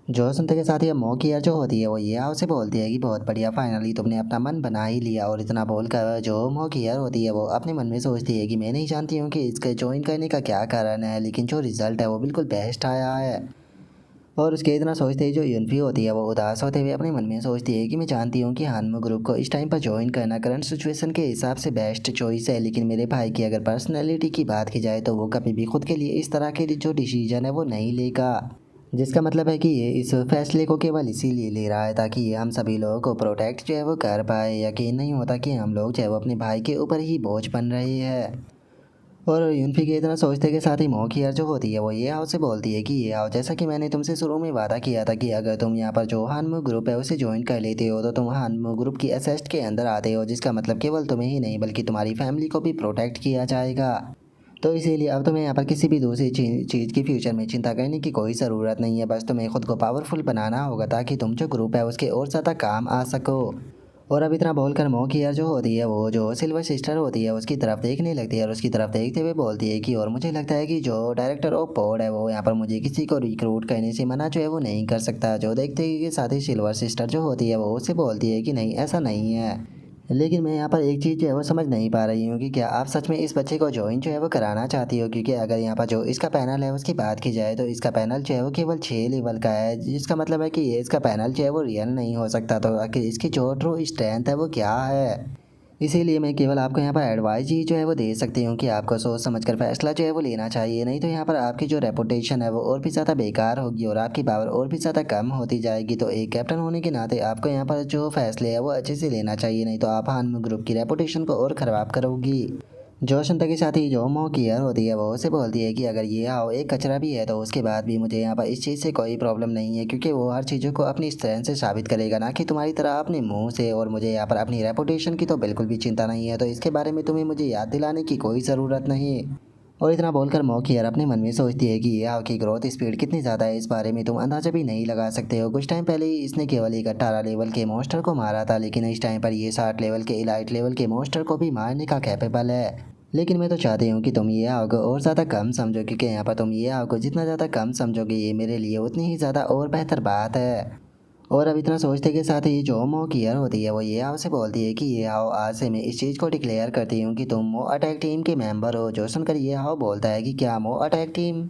Speaker 1: जो सुनते के साथ ही मॉक ईयर जो होती है वो ये हाव से बोलती है कि बहुत बढ़िया, फाइनली तुमने अपना मन बना ही लिया। और इतना बोलकर जो मॉक ईयर होती है वो अपने मन में सोचती है कि मैं नहीं जानती हूँ कि इसके ज्वाइन करने का क्या कारण है, लेकिन जो रिज़ल्ट है वो बिल्कुल बेस्ट आया है। और उसके इतना सोचते ही जो यूनफी होती है वो उदास होते हुए अपने मन में सोचती है कि मैं जानती हूँ कि हानमो ग्रुप को इस टाइम पर ज्वाइन करना करंट सिचुएशन के हिसाब से बेस्ट चॉइस है, लेकिन मेरे भाई की अगर पर्सनैलिटी की बात की जाए तो वो कभी भी खुद के लिए इस तरह के जो डिसीजन है वो नहीं लेगा, जिसका मतलब है कि ये इस फैसले को केवल इसीलिए ले रहा है ताकि ये हम सभी लोगों को प्रोटेक्ट जो है वो कर पाए। यकीन नहीं होता कि हम लोग जो है वो अपने भाई के ऊपर ही बोझ बन रहे हैं। और यूनफी के इतना सोचते के साथ ही मॉक ईयर जो होती है वो ये हाव से बोलती है कि ये हाव, जैसा कि मैंने तुमसे शुरू में वादा किया था कि अगर तुम यहाँ पर जो हानमो ग्रुप है उसे ज्वाइन कर लेते हो तो तुम हानमो ग्रुप की असेस्ट के अंदर आते हो, जिसका मतलब केवल तुम्हें ही नहीं बल्कि तुम्हारी फैमिली को भी प्रोटेक्ट किया जाएगा। तो इसीलिए अब तुम्हें यहाँ पर किसी भी दूसरी चीज़ की फ्यूचर में चिंता करने की कोई ज़रूरत नहीं है, बस तुम्हें खुद को पावरफुल बनाना होगा ताकि तुम जो ग्रुप है उसके और ज़्यादा काम आ सको। और अब इतना बोलकर मॉक ईयर जो होती है वो जो सिल्वर सिस्टर होती है उसकी तरफ देखने लगती है और उसकी तरफ देखते हुए बोलती है कि और मुझे लगता है कि जो डायरेक्टर ऑफ बोर्ड है वो यहाँ पर मुझे किसी को रिक्रूट करने से मना जो है वो नहीं कर सकता। जो देखते ही के साथ ही सिल्वर सिस्टर जो होती है वो उससे बोलती है कि नहीं ऐसा नहीं है, लेकिन मैं यहाँ पर एक चीज़ जो है वो समझ नहीं पा रही हूँ कि क्या आप सच में इस बच्चे को ज्वाइन जो है वो कराना चाहती हो, क्योंकि अगर यहाँ पर जो इसका पैनल है उसकी बात की जाए तो इसका पैनल जो है वो केवल 6 लेवल का है, जिसका मतलब है कि ये इसका पैनल जो है वो रियल नहीं हो सकता। तो आखिर इसकी जो ट्रू स्ट्रेंथ है वो क्या है, इसीलिए मैं केवल आपको यहाँ पर एडवाइस ही जो है वो दे सकती हूँ कि आपको सोच समझकर फैसला जो है वो लेना चाहिए, नहीं तो यहाँ पर आपकी जो रेपुटेशन है वो और भी ज़्यादा बेकार होगी और आपकी पावर और भी ज़्यादा कम होती जाएगी। तो एक कैप्टन होने के नाते आपको यहाँ पर जो फैसले है वो अच्छे से लेना चाहिए, नहीं तो आप हानमो ग्रुप की रेपुटेशन को और ख़राब करोगी। जो सुनते के साथ ही जो मो कियर होती है वो उसे बोलती है कि अगर ये आओ एक कचरा भी है तो उसके बाद भी मुझे यहाँ पर इस चीज़ से कोई प्रॉब्लम नहीं है, क्योंकि वो हर चीज़ों को अपनी स्ट्रेंथ से साबित करेगा, ना कि तुम्हारी तरह अपने मुंह से। और मुझे यहाँ पर अपनी रेपुटेशन की तो बिल्कुल भी चिंता नहीं है, तो इसके बारे में तुम्हें मुझे याद दिलाने की कोई ज़रूरत नहीं। और इतना बोलकर मौकियर अपने मन में सोचती है कि ये आग की ग्रोथ स्पीड कितनी ज़्यादा है, इस बारे में तुम अंदाज़ा भी नहीं लगा सकते हो। कुछ टाइम पहले ही इसने केवल एक 18 लेवल के मॉन्स्टर को मारा था, लेकिन इस टाइम पर ये 60 लेवल के इलाइट लेवल के मॉन्स्टर को भी मारने का कैपेबल है। लेकिन मैं तो चाहती हूँ कि तुम ये आग और ज़्यादा कम समझो, क्योंकि यहाँ पर तुम ये आग जितना ज़्यादा कम समझोगे ये मेरे लिए उतनी ही ज़्यादा और बेहतर बात है। और अब इतना सोचते के साथ ही जो मो कियर होती है वो ये आओ से बोलती है कि ये आओ आज से मैं इस चीज़ को डिक्लेयर करती हूँ कि तुम मो अटैक टीम के मेंबर हो। जो सुनकर ये आओ बोलता है कि क्या मो अटैक टीम।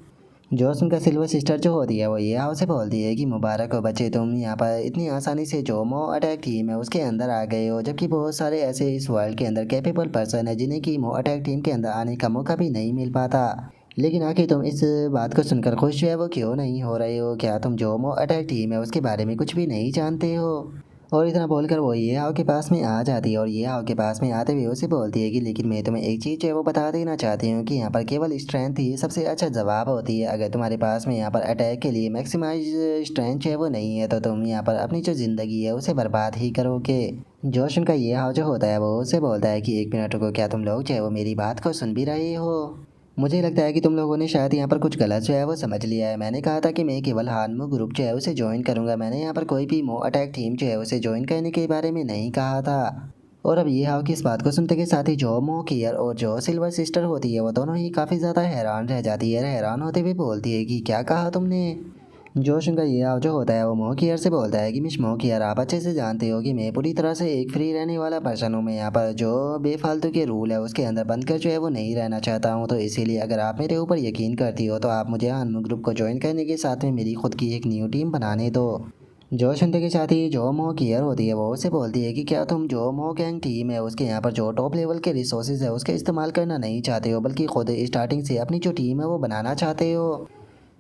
Speaker 1: जो सुनकर सिल्वर सिस्टर जो होती है वो ये आओ से बोलती है कि मुबारक हो बच्चे, तुम यहाँ पर इतनी आसानी से जो मो अटैक टीम है उसके अंदर आ गए हो, जबकि बहुत सारे ऐसे इस वर्ल्ड के अंदर कैपेबल पर्सन है जिन्हें कि मो अटैक टीम के अंदर आने का मौका भी नहीं मिल पाता। लेकिन आखिर तुम इस बात को सुनकर खुश जो है वो क्यों नहीं हो रहे हो? क्या तुम जो मो अटैक टीम है उसके बारे में कुछ भी नहीं जानते हो? और इतना बोलकर वो ये आओ के पास में आ जाती है, और ये आओ के पास में आते हुए उसे बोलती है कि लेकिन मैं तुम्हें एक चीज़ जो है वो बता देना चाहती हूँ कि यहाँ पर केवल स्ट्रेंथ ही सबसे अच्छा जवाब होती है। अगर तुम्हारे पास में यहाँ पर अटैक के लिए मैक्सिमाइज स्ट्रेंथ जो है वो नहीं है तो तुम यहाँ पर अपनी जो ज़िंदगी है उसे बर्बाद ही करोगे। जोशन का ये हाव जो होता है वो उसे बोलता है कि 1 मिनट रुको, क्या तुम लोग जो है वो मेरी बात को सुन भी रहे हो? मुझे लगता है कि तुम लोगों ने शायद यहाँ पर कुछ गलत जो है वो समझ लिया है। मैंने कहा था कि मैं केवल हानमू ग्रुप जो है उसे ज्वाइन करूँगा, मैंने यहाँ पर कोई भी मो अटैक टीम जो है उसे ज्वाइन करने के बारे में नहीं कहा था। और अब ये हाव की इस बात को सुनते के साथ ही जो मो कियर और जो सिल्वर सिस्टर होती है वो दोनों ही काफ़ी ज़्यादा हैरान रह जाती है। हैरान होते हुए बोलती है कि क्या कहा तुमने? जोश उनका ये हाव जो होता है वो मोकियर से बोलता है कि मिस मोकियर, आप अच्छे से जानते हो कि मैं पूरी तरह से एक फ्री रहने वाला पर्सन हूँ। मैं यहाँ पर जो बेफालतू के रूल है उसके अंदर बंद कर जो है वो नहीं रहना चाहता हूँ। तो इसीलिए अगर आप मेरे ऊपर यकीन करती हो तो आप मुझे अनमु ग्रुप को ज्वाइन करने के साथ में मेरी खुद की एक न्यू टीम बनाने दो। जो सुनते के साथ ही जो मो कियर होती है वो उसे बोलती है कि क्या तुम जो मो गैंग टीम है उसके यहाँ पर जो टॉप लेवल के रिसोर्सेज है उसका इस्तेमाल करना नहीं चाहते हो, बल्कि खुद स्टार्टिंग से अपनी जो टीम है वो बनाना चाहते हो?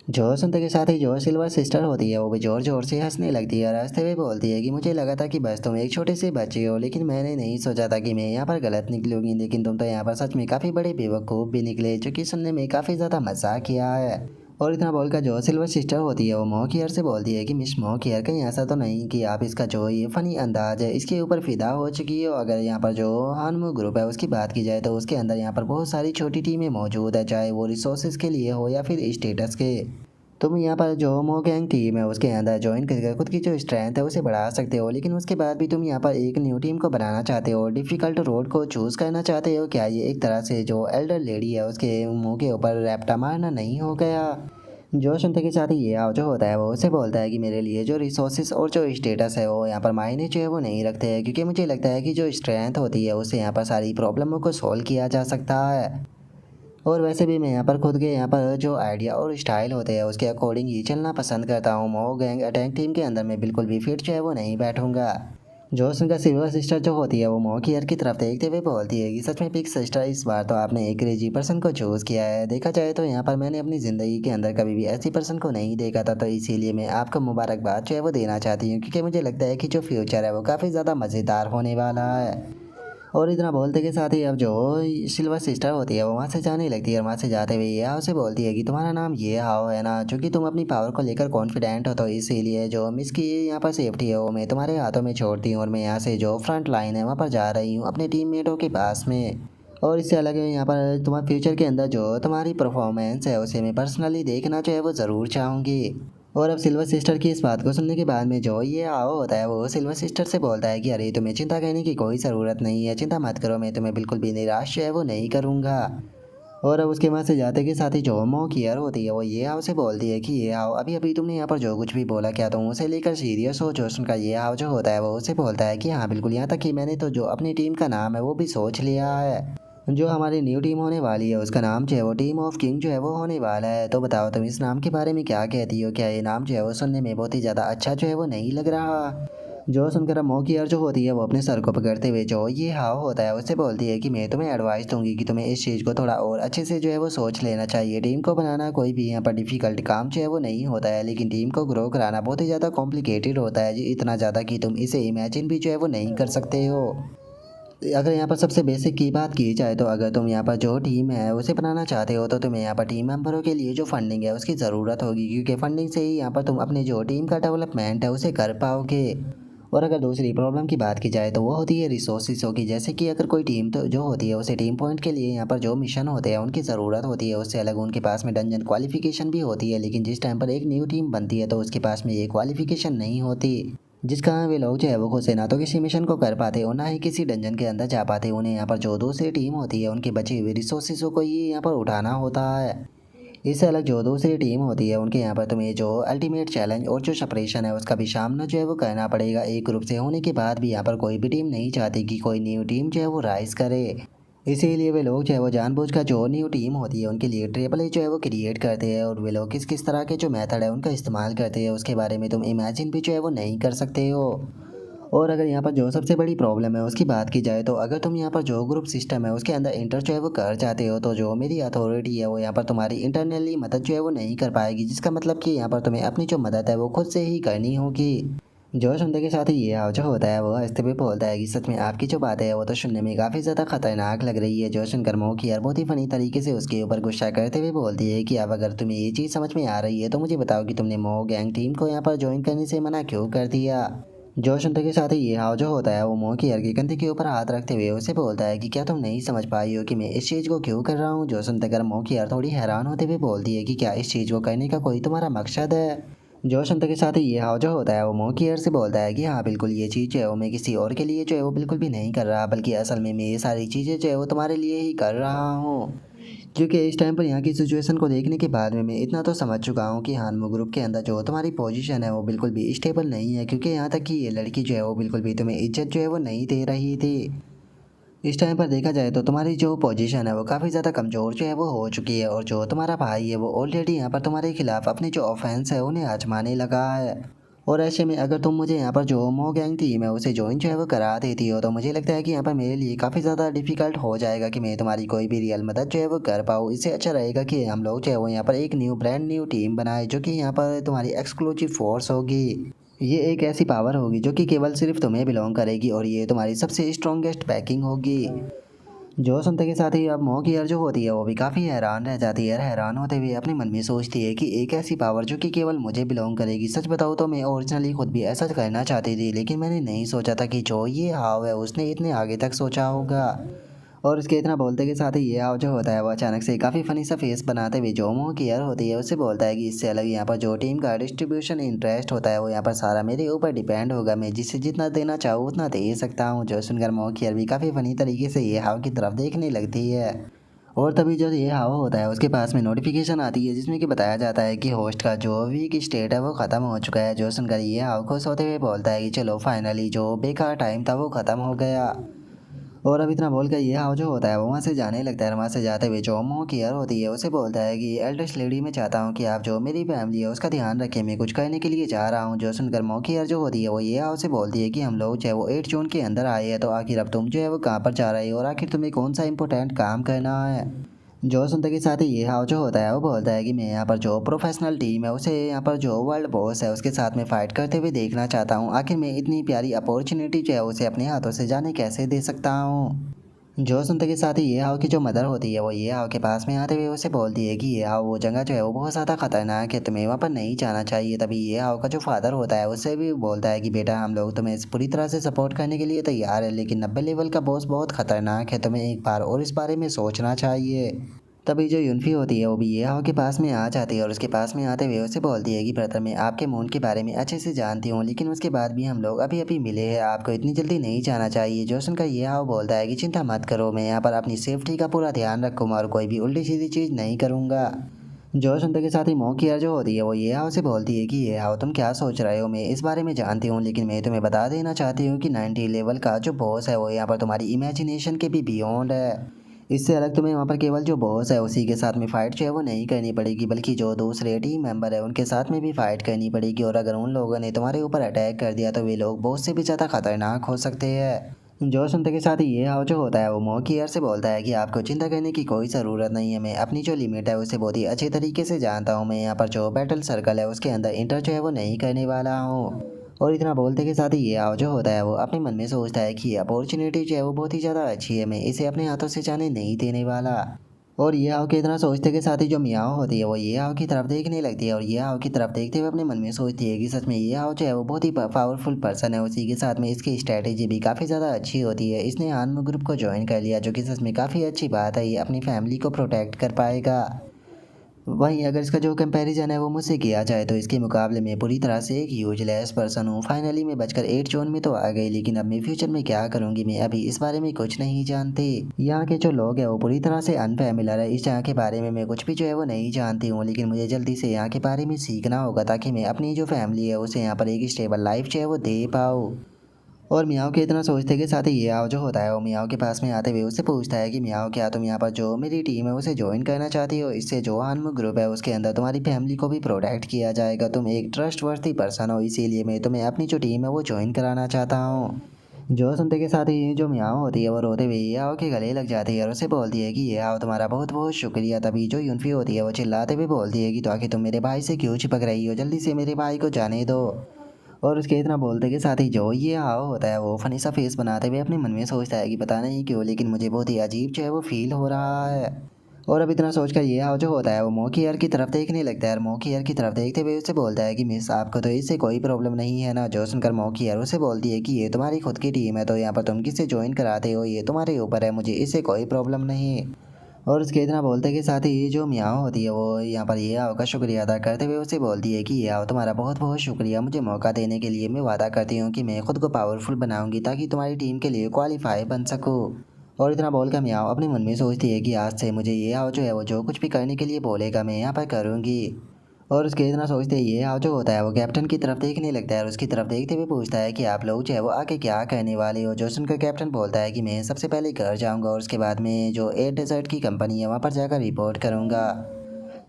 Speaker 1: जो सुनते के साथ ही जो सिल्वर सिस्टर होती है वो भी जोर जोर से हंसने लगती है और हंसते हुए बोलती है कि मुझे लगा था कि बस तुम एक छोटे से बच्चे हो, लेकिन मैंने नहीं सोचा था कि मैं यहाँ पर गलत निकलूंगी। लेकिन तुम तो यहाँ पर सच में काफ़ी बड़े बेवकूफ़ भी निकले, जो कि सुनने में काफ़ी ज़्यादा मजाक किया है। और इतना बोलकर जो सिल्वर सिस्टर होती है वो मोकियर से बोलती है कि मिस मोकियर, कहीं ऐसा तो नहीं कि आप इसका जो ये फ़नी अंदाज है इसके ऊपर फ़िदा हो चुकी हो? अगर यहाँ पर जो हानमू ग्रुप है उसकी बात की जाए तो उसके अंदर यहाँ पर बहुत सारी छोटी टीमें मौजूद है, चाहे वो रिसोर्सेज के लिए हो या फिर स्टेटस के। तुम यहाँ पर जो मो गैंग टीम है उसके अंदर ज्वाइन करके खुद की जो स्ट्रेंथ है उसे बढ़ा सकते हो, लेकिन उसके बाद भी तुम यहाँ पर एक न्यू टीम को बनाना चाहते हो, डिफ़िकल्ट रोड को चूज़ करना चाहते हो। क्या ये एक तरह से जो एल्डर लेडी है उसके मुंह के ऊपर रैप्टा मारना नहीं हो गया? जो सुनते के साथ ही ये आओ जो होता है वो उसे बोलता है कि मेरे लिए जो रिसोर्सेज और जो स्टेटस है वो यहाँ पर मायने जो है वो नहीं रखते हैं, क्योंकि मुझे लगता है कि जो स्ट्रेंथ होती है उससे यहाँ पर सारी प्रॉब्लमों को सॉल्व किया जा सकता है। और वैसे भी मैं यहाँ पर खुद के यहाँ पर जो आइडिया और स्टाइल होते हैं उसके अकॉर्डिंग ही चलना पसंद करता हूँ। मो गैंग अटैक टीम के अंदर मैं बिल्कुल भी फिट जो है वो नहीं बैठूंगा। जो सुनकर सिल्वर सिस्टर जो होती है वो मो की यार की तरफ देखते हुए बोलती है कि सच में पिक सिस्टर, इस बार तो आपने एक क्रेजी पर्सन को चूज़ किया है। देखा जाए तो यहाँ पर मैंने अपनी ज़िंदगी के अंदर कभी भी ऐसी पर्सन को नहीं देखा था, तो इसीलिए मैं आपको मुबारकबाद जो है वो देना चाहती हूँ, क्योंकि मुझे लगता है कि जो फ्यूचर है वो काफ़ी ज़्यादा मज़ेदार होने वाला है। और इतना बोलते के साथ ही अब जो सिल्वर सिस्टर होती है वो वहाँ से जाने लगती है, और वहाँ से जाते हुए ये हाव से बोलती है कि तुम्हारा नाम ये हाव है ना? क्योंकि तुम अपनी पावर को लेकर कॉन्फिडेंट हो, तो इसीलिए जो मिस की यहाँ पर सेफ्टी है वो मैं तुम्हारे हाथों में छोड़ती हूँ, और मैं यहाँ से जो फ्रंट लाइन है वहाँ पर जा रही हूँ अपने टीममेटों के पास में। और इससे अलग यहाँ पर तुम्हारे फ्यूचर के अंदर जो तुम्हारी परफॉर्मेंस है उसे मैं पर्सनली देखना जो है वो ज़रूर चाहूँगी। और अब सिल्वर सिस्टर की इस बात को सुनने के बाद में जो ये आओ होता है वो सिल्वर सिस्टर से बोलता है कि अरे तुम्हें चिंता करने की कोई ज़रूरत नहीं है, चिंता मत करो, मैं तुम्हें बिल्कुल भी निराश जो है वो नहीं करूँगा। और अब उसके वहाँ से जाते के साथ ही जो मो कियर होती है वो ये आओ से बोलती है कि ये आओ, अभी अभी तुमने यहाँ पर जो कुछ भी बोला क्या तुम उसे लेकर सीरियस हो? जो उनका ये आओ जो होता है वो उसे बोलता है कि हाँ बिल्कुल, यहाँ तक कि मैंने तो जो अपनी टीम का नाम है वो भी सोच लिया है। जो हमारी न्यू टीम होने वाली है उसका नाम जो है वो टीम ऑफ किंग जो है वो होने वाला है। तो बताओ तुम इस नाम के बारे में क्या कहती हो? क्या ये नाम जो है वो सुनने में बहुत ही ज़्यादा अच्छा जो है वो नहीं लग रहा? जो सुनकर अब मोकियर जो होती है वो अपने सर को पकड़ते हुए जो ये हाव होता है उससे बोलती है कि मैं तुम्हें एडवाइस दूंगी कि तुम्हें इस चीज़ को थोड़ा और अच्छे से जो है वो सोच लेना चाहिए। टीम को बनाना कोई भी यहाँ पर डिफ़िकल्ट काम जो है वो नहीं होता है, लेकिन टीम को ग्रो कराना बहुत ही ज़्यादा कॉम्प्लिकेटेड होता है जी, इतना ज़्यादा कि तुम इसे इमेजिन भी जो है वो नहीं कर सकते हो। अगर यहाँ पर सबसे बेसिक की बात की जाए तो अगर तुम यहाँ पर जो टीम है उसे बनाना चाहते हो तो तुम्हें यहाँ पर टीम मेंबरों के लिए जो फंडिंग है उसकी ज़रूरत होगी, क्योंकि फंडिंग से ही यहाँ पर तुम अपने जो टीम का डेवलपमेंट है उसे कर पाओगे। और अगर दूसरी प्रॉब्लम की बात की जाए तो वो होती है रिसोर्सिसों की, जैसे कि अगर कोई टीम तो जो होती है उसे टीम पॉइंट के लिए यहाँ पर जो मिशन होते हैं उनकी ज़रूरत होती है, उससे अलग उनके पास में डंजन क्वालिफिकेशन भी होती है। लेकिन जिस टाइम पर एक न्यू टीम बनती है तो उसके पास में ये क्वालिफिकेशन नहीं होती, जिस कारण वे लोग जो है वो खुद से ना तो किसी मिशन को कर पाते और ना ही किसी डंजन के अंदर जा पाते। उन्हें यहाँ पर जो दूसरी टीम होती है उनके बचे हुए रिसोर्सिसों को ही यहाँ पर उठाना होता है। इससे अलग जो दूसरी टीम होती है उनके यहाँ पर तुम्हें जो अल्टीमेट चैलेंज और जो सेपरेशन है उसका भी सामना जो है वो करना पड़ेगा। एक ग्रुप से होने के बाद भी यहाँ पर कोई भी टीम नहीं चाहती कि कोई न्यू टीम जो है वो राइज करे, इसीलिए वे लोग जो है वो जानबूझकर जो न्यू टीम होती है उनके लिए ट्रिपल ए जो है वो क्रिएट करते हैं। और वे लोग किस किस तरह के जो मेथड है उनका इस्तेमाल करते हैं उसके बारे में तुम इमेजिन भी जो है वो नहीं कर सकते हो। और अगर यहाँ पर जो सबसे बड़ी प्रॉब्लम है उसकी बात की जाए तो अगर तुम यहाँ पर जो ग्रुप सिस्टम है उसके अंदर इंटर जो है वो कर जाते हो तो जो मेरी अथॉरिटी है वो यहाँ पर तुम्हारी इंटरनली मदद जो है वो नहीं कर पाएगी, जिसका मतलब कि यहाँ पर तुम्हें अपनी जो मदद है वो खुद से ही करनी होगी। जो सुनने के साथ ही ये हाव जो होता है वो हंसते हुए बोलता है कि सच में आपकी जो बात है वो तो सुनने में काफ़ी ज़्यादा खतरनाक लग रही है। जो सुनकर मोकी यार बहुत ही फनी तरीके से उसके ऊपर गुस्सा करते हुए बोलती है कि अब अगर तुम्हें ये चीज़ समझ में आ रही है तो मुझे बताओ कि तुमने मो गैंग टीम को यहाँ पर ज्वाइन करने से मना क्यों कर दिया। जो सुनते के साथ ही ये हाव जो होता है वो मोह की यार के कंधे के ऊपर हाथ रखते हुए उसे बोलता है कि क्या तुम नहीं समझ पाई हो कि मैं इस चीज़ को क्यों कर रहा हूँ। जो सुनते कर मोह की यार थोड़ी हैरान होते हुए बोलती है कि क्या इस चीज़ को करने का कोई तुम्हारा मकसद है। जो सुनते के साथ ही ये हाव जो होता है वो मोह की यार से बोलता है कि हाँ बिल्कुल, ये चीज़ जो है वो मैं किसी और के लिए जो है वो बिल्कुल भी नहीं कर रहा, बल्कि असल में मैं ये सारी चीज़ें जो है वो तुम्हारे लिए ही कर रहा हूँ। क्योंकि इस टाइम पर यहाँ की सिचुएशन को देखने के बाद में मैं इतना तो समझ चुका हूँ कि हानमो ग्रुप के अंदर जो तुम्हारी पोजीशन है वो बिल्कुल भी स्टेबल नहीं है, क्योंकि यहाँ तक कि ये लड़की जो है वो बिल्कुल भी तुम्हें इज्जत जो है वो नहीं दे रही थी। इस टाइम पर देखा जाए तो तुम्हारी जो पोजीशन है वो काफ़ी ज़्यादा कमज़ोर जो है वो हो चुकी है, और जो तुम्हारा भाई है वो ऑलरेडी यहाँ पर तुम्हारे खिलाफ अपने जो ऑफेंस है उन्हें आजमाने लगा है। और ऐसे में अगर तुम मुझे यहाँ पर जो मो गैंग टीम है उसे ज्वाइन जो है वो करा देती हो तो मुझे लगता है कि यहाँ पर मेरे लिए काफ़ी ज़्यादा डिफिकल्ट हो जाएगा कि मैं तुम्हारी कोई भी रियल मदद जो है वो कर पाऊँ। इससे अच्छा रहेगा कि हम लोग जो है वो यहाँ पर एक ब्रांड न्यू टीम बनाए जो कि यहाँ पर तुम्हारी एक्सक्लूसिव फोर्स होगी। ये एक ऐसी पावर होगी जो कि केवल सिर्फ तुम्हें बिलोंग करेगी और ये तुम्हारी सबसे स्ट्रॉन्गेस्ट पैकिंग होगी। जो सुनते के साथ ही अब मोह की यार जो होती है वो भी काफ़ी हैरान रह जाती है। हैरान होते हुए अपने मन में सोचती है कि एक ऐसी पावर जो कि केवल मुझे बिलोंग करेगी। सच बताऊँ तो मैं ओरिजिनली खुद भी ऐसा करना चाहती थी, लेकिन मैंने नहीं सोचा था कि जो ये हाव है उसने इतने आगे तक सोचा होगा। और उसके इतना बोलते के साथ ही ये हाव जो होता है वो अचानक से काफ़ी फनी सा फेस बनाते हुए जो मोह की यार होती है उससे बोलता है कि इससे अलग यहाँ पर जो टीम का डिस्ट्रीब्यूशन इंटरेस्ट होता है वो यहाँ पर सारा मेरे ऊपर डिपेंड होगा, मैं जिसे जितना देना चाहूँ उतना दे सकता हूँ। जो सुनकर मोह की यार भी काफ़ी फनी तरीके से ये हाव की तरफ देखने लगती है। और तभी जो ये हाव होता है उसके पास में नोटिफिकेशन आती है जिसमें कि बताया जाता है कि होस्ट का जो वीक स्टेट है वो ख़त्म हो चुका है। जो सुनकर ये हाव खुश होते हुए बोलता है कि चलो फाइनली जो बेकार टाइम था वो ख़त्म हो गया। और अब इतना बोल कर ये हाव जो होता है वो वहाँ से जाने लगता है। वहाँ से जाते हुए जो मोह की यार होती है उसे बोलता है कि एल्डेस्ट लेडी मैं चाहता हूँ कि आप जो मेरी फैमिली है उसका ध्यान रखें, मैं कुछ करने के लिए जा रहा हूँ। जो सुनकर मोह की यार जो होती है वो ये हाव से बोलती है कि हम लोग जो है वो 8 जून के अंदर आए हैं, तो आखिर अब तुम जो है वो कहाँ पर जा रहे हो और आखिर तुम्हें कौन सा इंपॉर्टेंट काम करना है। जो सुनते के साथ ही ये हाव जो होता है वो बोलता है कि मैं यहाँ पर जो प्रोफेशनल टीम है उसे यहाँ पर जो वर्ल्ड बॉस है उसके साथ में फ़ाइट करते हुए देखना चाहता हूँ। आखिर मैं इतनी प्यारी अपॉर्चुनिटी जो है उसे अपने हाथों से जाने कैसे दे सकता हूँ। जो सुनते के साथ ही ये हाव की जो मदर होती है वो ये हाव के पास में आते हुए उसे बोलती है कि ये हाव वो जगह जो है वो बहुत ज़्यादा खतरनाक है, तुम्हें वहाँ पर नहीं जाना चाहिए। तभी ये हाव का जो फादर होता है उससे भी बोलता है कि बेटा हम लोग तुम्हें पूरी तरह से सपोर्ट करने के लिए तैयार है, लेकिन 90 लेवल का बॉस बहुत खतरनाक है, तुम्हें एक बार और इस बारे में सोचना चाहिए। तभी जो यूनफी होती है वो भी ये हाव के पास में आ जाती है और उसके पास में आते हुए उसे बोलती है कि ब्रदर मैं आपके मून के बारे में अच्छे से जानती हूँ, लेकिन उसके बाद भी हम लोग अभी अभी मिले हैं, आपको इतनी जल्दी नहीं जाना चाहिए। जो सुनकर ये हाव बोलता है कि चिंता मत करो, मैं यहाँ पर अपनी सेफ्टी का पूरा ध्यान रखूँगा और कोई भी उल्टी सीधी चीज़ नहीं करूँगा। जो सुनते के साथ ही मोह की यार जो होती है वो ये हाव से बोलती है कि ये हाव तुम क्या सोच रहे हो, मैं इस बारे में जानती हूँ, लेकिन मैं तुम्हें बता देना चाहती हूँ कि 90 लेवल का जो बॉस है वो यहाँ पर तुम्हारी इमेजिनेशन के भी बियॉन्ड है। इससे अलग तुम्हें वहाँ पर केवल जो बॉस है उसी के साथ में फ़ाइट जो है वो नहीं करनी पड़ेगी, बल्कि जो दूसरे टीम मेंबर है उनके साथ में भी फ़ाइट करनी पड़ेगी। और अगर उन लोगों ने तुम्हारे ऊपर अटैक कर दिया तो वे लोग बॉस से भी ज़्यादा खतरनाक हो सकते हैं। जो सुनते के साथ ही ये हाव जो होता है वो मोह की यार से बोलता है कि आपको चिंता करने की कोई ज़रूरत नहीं है, मैं अपनी जो लिमिट है उसे बहुत ही अच्छे तरीके से जानता हूँ। मैं यहाँ पर जो बैटल सर्कल है उसके अंदर इंटर जो है वो नहीं करने वाला हूँ। और इतना बोलते के साथ ही ये आओ जो होता है वो अपने मन में सोचता है कि ये अपॉर्चुनिटी जो है वो बहुत ही ज़्यादा अच्छी है, मैं इसे अपने हाथों से जाने नहीं देने वाला। और ये आओ के इतना सोचते के साथ ही जो मियाओ होती है वो ये आओ की तरफ देखने लगती है और ये आओ की तरफ देखते हुए अपने मन में सोचती है कि सच में ये आओ जो है वो बहुत ही पावरफुल पर्सन है। उसी के साथ में इसकी स्ट्रैटेजी भी काफ़ी ज़्यादा अच्छी होती है। इसने आनमो ग्रुप को ज्वाइन कर लिया जो कि सच में काफ़ी अच्छी बात है, ये अपनी फैमिली को प्रोटेक्ट कर पाएगा। वहीं अगर इसका जो कंपैरिजन है वो मुझसे किया जाए तो इसके मुकाबले में पूरी तरह से एक यूजलेस पर्सन हूँ। फाइनली मैं बचकर 8 जोन में तो आ गई, लेकिन अब मैं फ्यूचर में क्या करूँगी मैं अभी इस बारे में कुछ नहीं जानती। यहाँ के जो लोग हैं वो पूरी तरह से अनफेमिलर है, इस जगह के बारे में मैं कुछ भी जो है वो नहीं जानती हूँ। लेकिन मुझे जल्दी से यहाँ के बारे में सीखना होगा ताकि मैं अपनी जो फैमिली है उसे यहाँ पर एक स्टेबल लाइफ जो है वो दे पाऊँ। और मियाओ के इतना सोचते के साथ ही ये आओ जो होता है वो मियाओ के पास में आते हुए उससे पूछता है कि मियाओ क्या तुम यहाँ पर जो मेरी टीम है उसे ज्वाइन करना चाहती हो? इससे जो अनमोल ग्रुप है उसके अंदर तुम्हारी फैमिली को भी प्रोटेक्ट किया जाएगा। तुम एक ट्रस्टवर्थी पर्सन हो, इसीलिए मैं तुम्हें अपनी जो टीम है वो ज्वाइन कराना चाहता हूँ। जो सुनते के साथ ही जो मियाओ होती है वो रोते हुए ये आओ के गले लग जाती है और उसे बोलती है कि ये आओ तुम्हारा बहुत बहुत शुक्रिया। तभी जो यूनफी होती है वो चिल्लाते हुए बोलती है कि तो आखिर तुम मेरे भाई से क्यों चिपक रही हो, जल्दी से मेरे भाई को जाने दो। और उसके इतना बोलते के साथ ही जो ये आओ होता है वो फनी सा फेस बनाते हुए अपने मन में सोचता है कि पता नहीं क्यों लेकिन मुझे बहुत ही अजीब जो है वो फील हो रहा है। और अब इतना सोचकर ये आओ जो होता है वो मोकीयर की तरफ देखने लगता है और मोकीयर की तरफ देखते हुए उससे बोलता है कि मिस आपको तो इससे कोई प्रॉब्लम नहीं है ना? जो सुनकर मोकीयर उसे बोलती है कि ये तुम्हारी खुद की टीम है तो यहाँ पर तुम किससे ज्वाइन कराते हो ये तुम्हारे ऊपर है, मुझे इससे कोई प्रॉब्लम नहीं। और उसके इतना बोलते के साथ ही ये जो मियाँ होती है वो यहाँ पर ये आओ का शुक्रिया अदा करते हुए उसे बोलती है कि ये आओ तुम्हारा बहुत बहुत शुक्रिया मुझे मौका देने के लिए। मैं वादा करती हूँ कि मैं खुद को पावरफुल बनाऊंगी ताकि तुम्हारी टीम के लिए क्वालिफाई बन सकूँ। और इतना बोलकर मियाँ अपने मन में सोचती है कि आज से मुझे ये आओ जो है वो जो कुछ भी करने के लिए बोलेगा मैं यहाँ पर करूँगी। और उसके इतना सोचते ही ये आओ जो होता है वो कैप्टन की तरफ देखने लगता है और उसकी तरफ देखते हुए पूछता है कि आप लोग जो है वो आगे क्या कहने वाले हो? जो सुनकर कैप्टन बोलता है कि मैं सबसे पहले घर जाऊंगा और उसके बाद में जो एयर डेजर्ट की कंपनी है वहाँ पर जाकर रिपोर्ट करूंगा।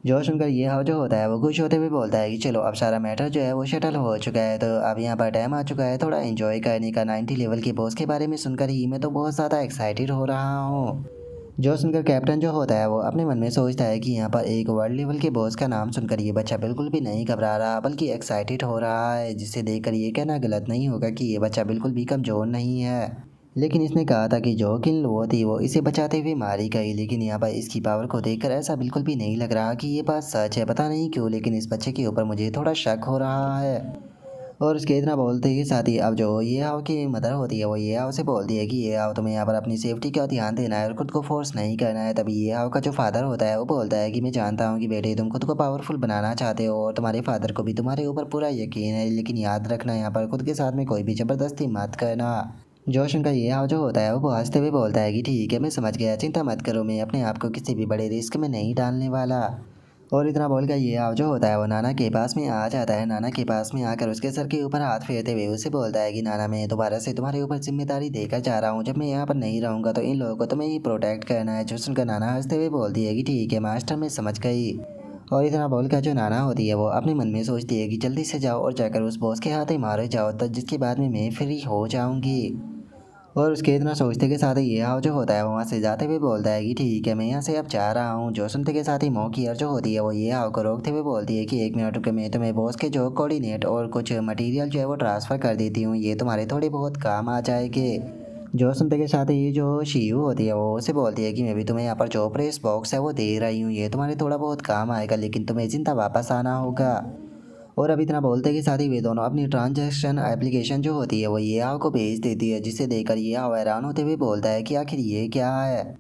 Speaker 1: जो सुनकर ये आओ जो होता है वो खुश होते हुए बोलता है कि चलो अब सारा मैटर जो है वो शटल हो चुका है, तो अब यहाँ पर टाइम आ चुका है थोड़ा एंजॉय करने का। 90 लेवल के बॉस के बारे में सुनकर ही मैं तो बहुत ज़्यादा एक्साइटेड हो रहा हूँ। जो सुनकर कैप्टन जो होता है वो अपने मन में सोचता है कि यहाँ पर एक वर्ल्ड लेवल के बॉस का नाम सुनकर ये बच्चा बिल्कुल भी नहीं घबरा रहा बल्कि एक्साइटेड हो रहा है, जिसे देखकर ये कहना गलत नहीं होगा कि ये बच्चा बिल्कुल भी कमज़ोर नहीं है। लेकिन इसने कहा था कि जो किल वो थी वो इसे बचाते हुए मारी गई, लेकिन यहाँ पर इसकी पावर को देखकर ऐसा बिल्कुल भी नहीं लग रहा कि ये बात सच है। पता नहीं क्यों लेकिन इस बच्चे के ऊपर मुझे थोड़ा शक हो रहा है। और उसके इतना बोलते ही साथ ही अब जो ये आओ की मदर होती है वो ये आओ से बोलती है कि ये आओ तुम्हें यहाँ पर अपनी सेफ्टी का ध्यान देना है और खुद को फोर्स नहीं करना है। तभी ये आओ का जो फादर होता है वो बोलता है कि मैं जानता हूँ कि बेटे तुम खुद को पावरफुल बनाना चाहते हो और तुम्हारे फादर को भी तुम्हारे ऊपर पूरा यकीन है, लेकिन याद रखना यहाँ पर खुद के साथ में कोई भी ज़बरदस्ती मत करना। जोशन का ये आओ जो होता है वो हंसते हुए बोलता है कि ठीक है मैं समझ गया, चिंता मत करो, मैं अपने आप को किसी भी बड़े रिस्क में नहीं डालने वाला। और इतना बोलकर ये आओ जो होता है वो नाना के पास में आ जाता है। नाना के पास में आकर उसके सर के ऊपर हाथ फेरते हुए उसे बोलता है कि नाना मैं दोबारा से तुम्हारे ऊपर जिम्मेदारी देकर जा रहा हूँ, जब मैं यहाँ पर नहीं रहूँगा तो इन लोगों को तुम्हें ही प्रोटेक्ट करना है। जो सुनकर नाना हंसते हुए बोलती है कि ठीक है मास्टर मैं समझ गई। और इतना बोलकर जो नाना होती है वो अपने मन में सोचती है कि जल्दी से जाओ और जाकर उस बॉस के हाथ ही मारे जाओ, तो जिसके बाद में मैं फ्री हो जाऊँगी। और उसके इतना सोचते के साथ ही ये आओ जो होता है वो वहाँ से जाते हुए बोलता है कि ठीक है मैं यहाँ से अब जा रहा हूँ। जो सुनते के साथ ही मौकीयर जो होती है वो ये आओ को रोकते हुए बोलती है कि एक मिनट रुके, मैं तुम्हें बॉस के जो कोऑर्डिनेट और कुछ मटेरियल जो है वो ट्रांसफ़र कर देती हूँ, ये तुम्हारे थोड़े बहुत काम आ जाएंगे। जो सुनते के साथ ही जो शीयू होती है वो उसे बोलती है कि मैं भी तुम्हें यहाँ पर जो प्रेस बॉक्स है वो दे रही हूँ, ये तुम्हारे थोड़ा बहुत काम आएगा लेकिन तुम्हें जिंदा वापस आना होगा। और अब इतना बोलते के साथ ही वे दोनों अपनी ट्रांजैक्शन एप्लीकेशन जो होती है वो ये आओ को भेज देती है, जिसे देखकर ये आओ हैरान होते हुए बोलता है कि आखिर ये क्या है।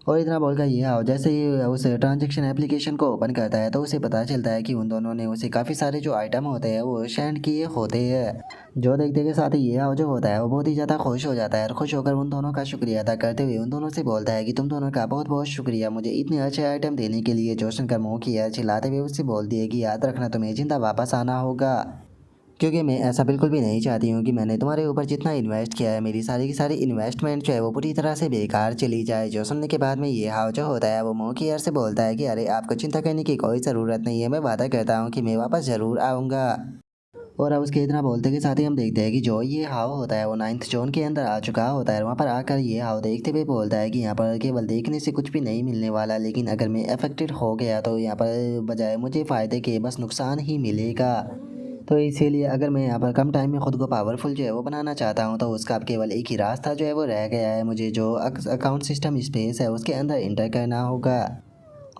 Speaker 1: और इतना बोलकर ये आओ जैसे ही उस ट्रांजैक्शन एप्लीकेशन को ओपन करता है तो उसे पता चलता है कि उन दोनों ने उसे काफ़ी सारे जो आइटम होते हैं वो सेंड किए होते हैं। जो देखते के साथ ही ये आओ जो होता है वो बहुत ही ज़्यादा खुश हो जाता है और खुश होकर उन दोनों का शुक्रिया अदा करते हुए उन दोनों से बोलता है कि तुम दोनों का बहुत बहुत शुक्रिया मुझे इतने अच्छे आइटम देने के लिए। जोशन का मुँह किया चिल्लाते हुए उससे बोलती है कि याद रखना तुम्हें जिंदा वापस आना होगा, क्योंकि मैं ऐसा बिल्कुल भी नहीं चाहती हूँ कि मैंने तुम्हारे ऊपर जितना इन्वेस्ट किया है मेरी सारी की सारी इन्वेस्टमेंट जो है वो पूरी तरह से बेकार चली जाए। जो सुनने के बाद में ये हाव जो होता है वो मुँह की यार से बोलता है कि अरे आपको चिंता करने की कोई ज़रूरत नहीं है, मैं वादा करता हूँ कि मैं वापस ज़रूर आऊँगा। और अब उसके इतना बोलते के साथ ही हम देखते हैं कि जो ये हाव होता है वो 9th जोन के अंदर आ चुका होता है। वहाँ पर आकर ये हाव देखते हुए बोलता है कि यहाँ पर केवल देखने से कुछ भी नहीं मिलने वाला, लेकिन अगर मैं अफेक्टेड हो गया तो यहाँ पर बजाय मुझे फ़ायदे के बस नुकसान ही मिलेगा। तो इसीलिए अगर मैं यहाँ पर कम टाइम में खुद को पावरफुल जो है वो बनाना चाहता हूँ तो उसका अब केवल एक ही रास्ता जो है वो रह गया है। मुझे जो अकाउंट सिस्टम स्पेस है उसके अंदर इंटर करना होगा।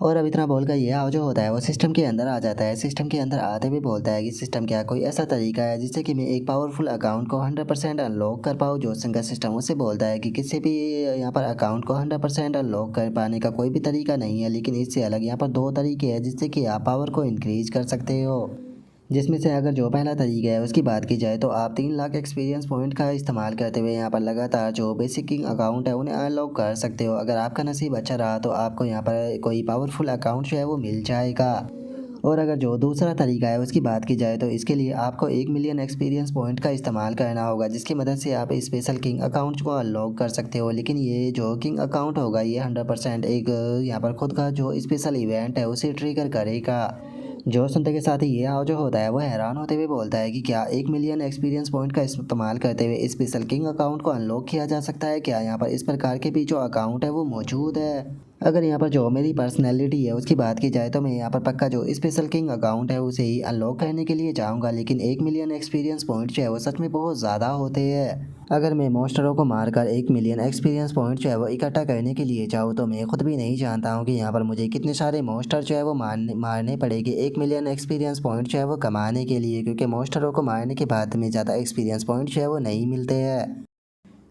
Speaker 1: और अब इतना बोलकर ये हाव जो होता है वो सिस्टम के अंदर आ जाता है। सिस्टम के अंदर आते हुए बोलता है कि सिस्टम क्या कोई ऐसा तरीका है जिससे कि मैं एक पावरफुल अकाउंट को 100% अनलॉक कर पाऊँ। जो का सिस्टम उससे बोलता है कि किसी भी यहाँ पर अकाउंट को 100% अनलॉक कर पाने का कोई भी तरीका नहीं है, लेकिन इससे अलग यहाँ पर दो तरीके हैं जिससे कि आप पावर को इंक्रीज कर सकते हो। जिसमें से अगर जो पहला तरीका है उसकी बात की जाए तो आप 3 लाख एक्सपीरियंस पॉइंट का इस्तेमाल करते हुए यहाँ पर लगातार जो बेसिक किंग अकाउंट है उन्हें अनलॉक कर सकते हो। अगर आपका नसीब अच्छा रहा तो आपको यहाँ पर कोई पावरफुल अकाउंट जो है वो मिल जाएगा। और अगर जो दूसरा तरीका है उसकी बात की जाए तो इसके लिए आपको 1 मिलियन एक्सपीरियंस पॉइंट का इस्तेमाल करना होगा, जिसकी मदद से आप स्पेशल किंग अकाउंट को अनलॉक कर सकते हो। लेकिन ये जो किंग अकाउंट होगा ये 100% एक यहाँ पर खुद का जो स्पेशल इवेंट है उसे ट्रिगर करेगा। जो सुनते के साथ ही ये हाव जो होता है वो हैरान होते हुए बोलता है कि क्या 1 मिलियन एक्सपीरियंस पॉइंट का इस्तेमाल करते हुए स्पेशल किंग अकाउंट को अनलॉक किया जा सकता है। क्या यहाँ पर इस प्रकार के भी जो अकाउंट है वो मौजूद है। अगर यहाँ पर जो मेरी पर्सनैलिटी है उसकी बात की जाए तो मैं यहाँ पर पक्का जो स्पेशल किंग अकाउंट है उसे ही अनलॉक करने के लिए जाऊँगा। लेकिन 1 मिलियन एक्सपीरियंस पॉइंट जो है वो सच में बहुत ज़्यादा होते हैं। अगर मैं मॉन्स्टरों को मारकर 1 मिलियन एक्सपीरियंस पॉइंट जो है वो इकट्ठा करने के लिए जाऊँ तो मैं खुद भी नहीं जानता हूँ कि यहाँ पर मुझे कितने सारे मॉन्स्टर जो है वो मारने पड़ेंगे 1 मिलियन एक्सपीरियंस पॉइंट जो है वो कमाने के लिए, क्योंकि मॉन्स्टरों को मारने के बाद में ज़्यादा एक्सपीरियंस पॉइंट जो है वो नहीं मिलते हैं।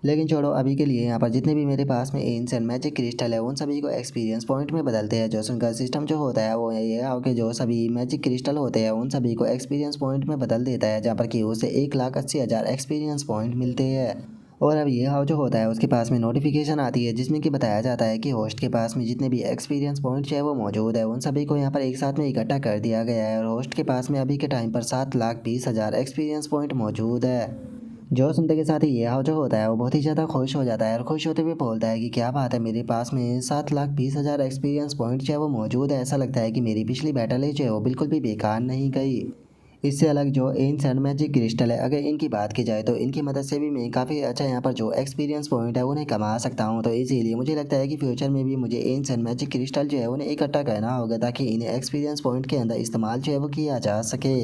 Speaker 1: लेकिन छोड़ो, अभी के लिए यहाँ पर जितने भी मेरे पास में एंशिएंट मैजिक क्रिस्टल है उन सभी को एक्सपीरियंस पॉइंट में बदलते हैं। जो उनका सिस्टम जो होता है वो ये है कि जो सभी मैजिक क्रिस्टल होते हैं उन सभी को एक्सपीरियंस पॉइंट में बदल देता है, जहाँ पर कि उसे 1,80,000 एक्सपीरियंस पॉइंट मिलते हैं। और अब ये हाउ जो होता है उसके पास में नोटिफिकेशन आती है जिसमें कि बताया जाता है कि होस्ट के पास में जितने भी एक्सपीरियंस पॉइंट्स है वो मौजूद है उन सभी को यहाँ पर एक साथ में इकट्ठा कर दिया गया है। और होस्ट के पास में अभी के टाइम पर 7,20,000 एक्सपीरियंस पॉइंट मौजूद है। जो सुनते के साथ ही ये हाव जो होता है वो बहुत ही ज़्यादा खुश हो जाता है और खुश होते हुए बोलता है कि क्या बात है, मेरे पास में 7,20,000 एक्सपीरियंस पॉइंट जो है वो मौजूद है। ऐसा लगता है कि मेरी पिछली बैटल है जो है वो बिल्कुल भी बेकार नहीं गई। इससे अलग जो एंशिएंट मैजिक क्रिस्टल है, अगर इनकी बात की जाए तो इनकी मदद से भी मैं काफ़ी अच्छा यहाँ पर जो एक्सपीरियंस पॉइंट है उन्हें कमा सकता हूँ। तो इसीलिए मुझे लगता है कि फ्यूचर में भी मुझे एंशिएंट मैजिक क्रिस्टल जो है उन्हें इकट्ठा करना होगा ताकि इन्हें एक्सपीरियंस पॉइंट के अंदर इस्तेमाल जो है वो किया जा सके।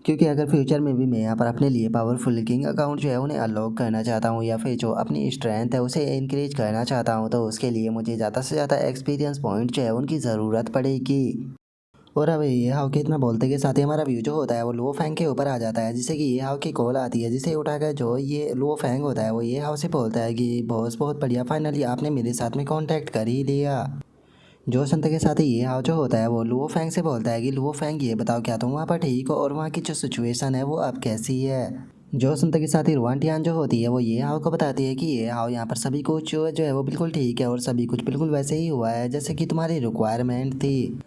Speaker 1: क्योंकि अगर फ्यूचर में भी मैं यहाँ पर अपने लिए पावरफुल किंग अकाउंट जो है उन्हें अनलॉक करना चाहता हूँ या फिर जो अपनी स्ट्रेंथ है उसे इंक्रीज करना चाहता हूँ तो उसके लिए मुझे ज़्यादा से ज़्यादा एक्सपीरियंस पॉइंट जो है उनकी ज़रूरत पड़ेगी। और अब ये हाव के इतना बोलते के साथ ही हमारा व्यू जो होता है वो लो फैंग के ऊपर आ जाता है, जिससे कि ये हाव की कॉल आती है, जिसे उठाकर जो ये लो फैंग होता है वो ये हाव से बोलता है कि बॉस बहुत बढ़िया, फाइनली आपने मेरे साथ में कांटेक्ट कर ही लिया। जो संत के साथ ही ये हाव जो होता है वो लुओ फैंग से बोलता है कि लुओ फैंग ये बताओ क्या तुम वहाँ पर ठीक हो और वहाँ की जो सिचुएशन है वो अब कैसी है। जो संत के साथ ही रुआनटियान जो होती है वो ये हाव को बताती है कि ये हाव यहाँ पर सभी कुछ जो है वो बिल्कुल ठीक है और सभी कुछ बिल्कुल वैसे ही हुआ है जैसे कि तुम्हारी रिक्वायरमेंट थी।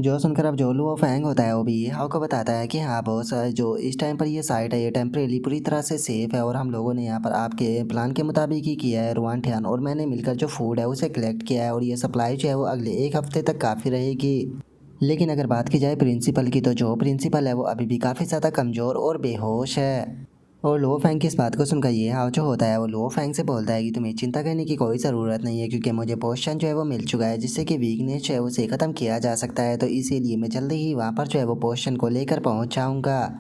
Speaker 1: जो सुनकर अब जो लुओ फैंग होता है वो भी ये हाव को बताता है कि हाँ बॉस, जो इस टाइम पर ये साइट है ये टेम्परेली पूरी तरह से सेफ़ है और हम लोगों ने यहाँ पर आपके प्लान के मुताबिक ही किया है। रुआनटियान और मैंने मिलकर जो फूड है उसे कलेक्ट किया है और ये सप्लाई जो है वो अगले 1 हफ्ते तक काफ़ी रहेगी। लेकिन अगर बात की जाए प्रिंसिपल की तो जो प्रिंसिपल है वो अभी भी काफ़ी ज़्यादा कमज़ोर और बेहोश है। और लो फैंग की इस बात को सुनकर ये हाव जो होता है वो लो फैंग से बोलता है कि तुम्हें चिंता करने की कोई ज़रूरत नहीं है, क्योंकि मुझे पोशन जो है वो मिल चुका है जिससे कि वीकनेस जो है उसे ख़त्म किया जा सकता है। तो इसीलिए मैं जल्दी ही वहाँ पर जो है वो पोशन को लेकर पहुँच जाऊँगा।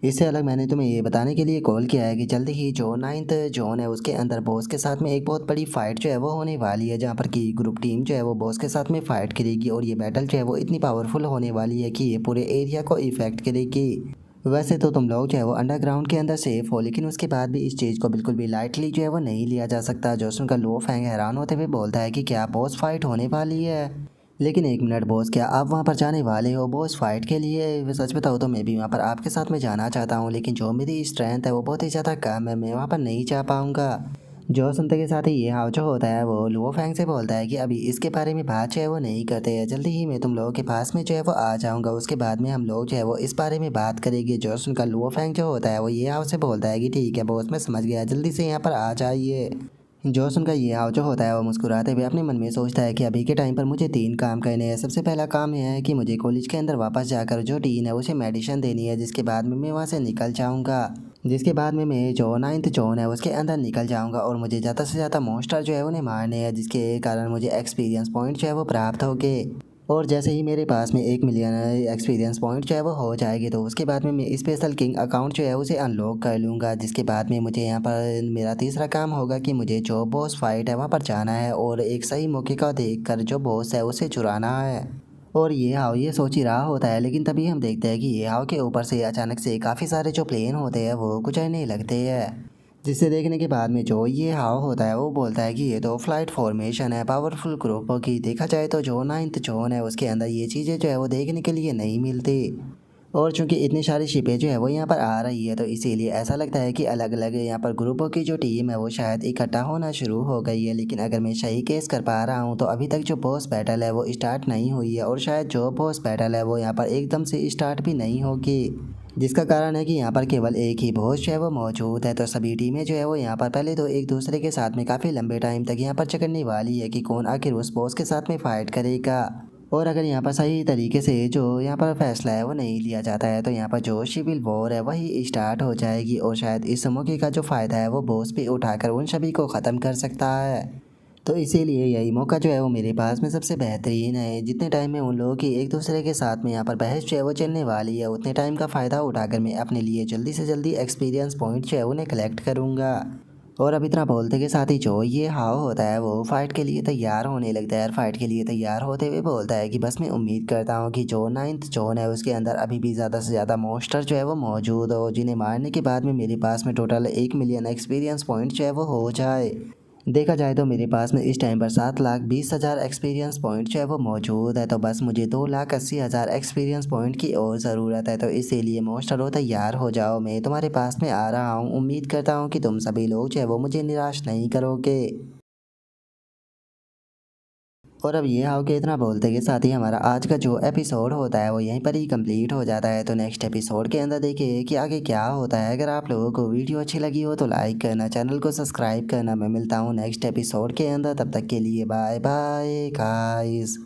Speaker 1: इससे अलग मैंने तुम्हें ये बताने के लिए कॉल किया है कि जल्दी ही जो 9th जोन है उसके अंदर बॉस के साथ में एक बहुत बड़ी फाइट जो है वो होने वाली है, जहाँ पर कि ग्रुप टीम जो है वो बॉस के साथ में फाइट करेगी और ये बैटल जो है वो इतनी पावरफुल होने वाली है कि ये पूरे एरिया को इफेक्ट करेगी। वैसे तो तुम लोग जो है वो अंडरग्राउंड के अंदर सेफ हो, लेकिन उसके बाद भी इस चीज़ को बिल्कुल भी लाइटली जो है वो नहीं लिया जा सकता। जो सुनकर लो फैंग हैरान होते हुए बोलता है कि क्या बॉस फाइट होने वाली है। लेकिन एक मिनट बॉस, क्या आप वहाँ पर जाने वाले हो बॉस फाइट के लिए? सच बताओ तो मैं भी वहाँ पर आपके साथ में जाना चाहता हूँ, लेकिन जो मेरी स्ट्रेंथ है वो बहुत ही ज़्यादा कम है, मैं वहाँ पर नहीं जा पाऊँगा। जो सुनते के साथ ही ये हाव जो होता है वो लुओ फैंग से बोलता है कि अभी इसके बारे में बात जो है वो नहीं करते हैं, जल्दी ही मैं तुम लोगों के पास में जो है वो आ जाऊँगा, उसके बाद में हम लोग जो है वो इस बारे में बात करेंगे। जो सुनकर लुओ फैंग जो होता है वो ये हाव से बोलता है कि ठीक है बॉस, मैं समझ गया, जल्दी से यहाँ पर आ जाइए। जो सुनकर ये हाव जो होता है वो मुस्कुराते हुए अपने मन में सोचता है कि अभी के टाइम पर मुझे 3 काम करने हैं। सबसे पहला काम यह है कि मुझे कॉलेज के अंदर वापस जाकर जो डीन है उसे मेडिसिन देनी है, जिसके बाद में मैं वहाँ से निकल जाऊँगा। जिसके बाद में मैं जो 9th जोन है उसके अंदर निकल जाऊँगा और मुझे ज़्यादा से ज़्यादा मॉन्स्टर जो है उन्हें मारने हैं, जिसके कारण मुझे एक्सपीरियंस पॉइंट जो है वो प्राप्त होंगे। और जैसे ही मेरे पास में 1 मिलियन एक्सपीरियंस पॉइंट जो है वो हो जाएगी तो उसके बाद में मैं स्पेशल किंग अकाउंट जो है उसे अनलॉक कर लूँगा, जिसके बाद में मुझे यहाँ पर मेरा तीसरा काम होगा कि मुझे जो बॉस फाइट है वहाँ पर जाना है और एक सही मौके का देखकर जो बॉस है उसे चुराना है। और ये हाव ये सोच ही रहा होता है, लेकिन तभी हम देखते हैं कि ये हाव के ऊपर से अचानक से काफ़ी सारे जो प्लेन होते हैं वो गुजरने लगते हैं, जिसे देखने के बाद में जो ये हाव होता है वो बोलता है कि ये तो फ्लाइट फॉर्मेशन है पावरफुल ग्रुपों की। देखा जाए तो जो 9th जोन है उसके अंदर ये चीज़ें जो है वो देखने के लिए नहीं मिलती। और चूंकि इतनी सारी शिपें जो है वो यहाँ पर आ रही है तो इसीलिए ऐसा लगता है कि अलग अलग यहाँ पर ग्रुपों की जो टीम है वो शायद इकट्ठा होना शुरू हो गई है। लेकिन अगर मैं सही केस कर पा रहा हूँ तो अभी तक जो बॉस बैटल है वो स्टार्ट नहीं हुई है और शायद जो बॉस बैटल है वो यहाँ पर एकदम से स्टार्ट भी नहीं होगी, जिसका कारण है कि यहाँ पर केवल एक ही बॉस जो है वो मौजूद है। तो सभी टीमें जो है वो यहाँ पर पहले तो एक दूसरे के साथ में काफ़ी लंबे टाइम तक यहाँ पर चकरने वाली है कि कौन आखिर उस बॉस के साथ में फ़ाइट करेगा। और अगर यहाँ पर सही तरीके से जो यहाँ पर फैसला है वो नहीं लिया जाता है तो यहाँ पर जो सिविल वॉर है वही स्टार्ट हो जाएगी और शायद इस मौके का जो फ़ायदा है वो बॉस भी उठाकर उन सभी को ख़त्म कर सकता है। तो इसीलिए यही मौका जो है वो मेरे पास में सबसे बेहतरीन है। जितने टाइम में उन लोगों की एक दूसरे के साथ में यहाँ पर बहस जो है वो चलने वाली है उतने टाइम का फ़ायदा उठाकर मैं अपने लिए जल्दी से जल्दी एक्सपीरियंस पॉइंट जो है उन्हें कलेक्ट करूँगा। और अब इतना बोलते के साथ ही जो ये हाव होता है वो फाइट के लिए तैयार होने लगता है। फाइट के लिए तैयार होते हुए बोलता है कि बस मैं उम्मीद करता हूँ कि जो 9th जोन है उसके अंदर अभी भी ज़्यादा से ज़्यादा मॉन्स्टर जो है वो मौजूद हो, जिन्हें मारने के बाद में मेरे पास में टोटल 1 मिलियन एक्सपीरियंस पॉइंट जो है वो हो जाए। देखा जाए तो मेरे पास में इस टाइम पर 7,20,000 एक्सपीरियंस पॉइंट जो है वो मौजूद है। तो बस मुझे 2,80,000 एक्सपीरियंस पॉइंट की और ज़रूरत है। तो इसीलिए मोस्टरो तैयार हो जाओ, मैं तुम्हारे पास में आ रहा हूँ। उम्मीद करता हूँ कि तुम सभी लोग जो है वो मुझे निराश नहीं करोगे। और अब ये हाउ के इतना बोलते के साथ ही हमारा आज का जो एपिसोड होता है वो यहीं पर ही कंप्लीट हो जाता है। तो नेक्स्ट एपिसोड के अंदर देखिए कि आगे क्या होता है। अगर आप लोगों को वीडियो अच्छी लगी हो तो लाइक करना, चैनल को सब्सक्राइब करना। मैं मिलता हूँ नेक्स्ट एपिसोड के अंदर, तब तक के लिए बाय बाय गाइस।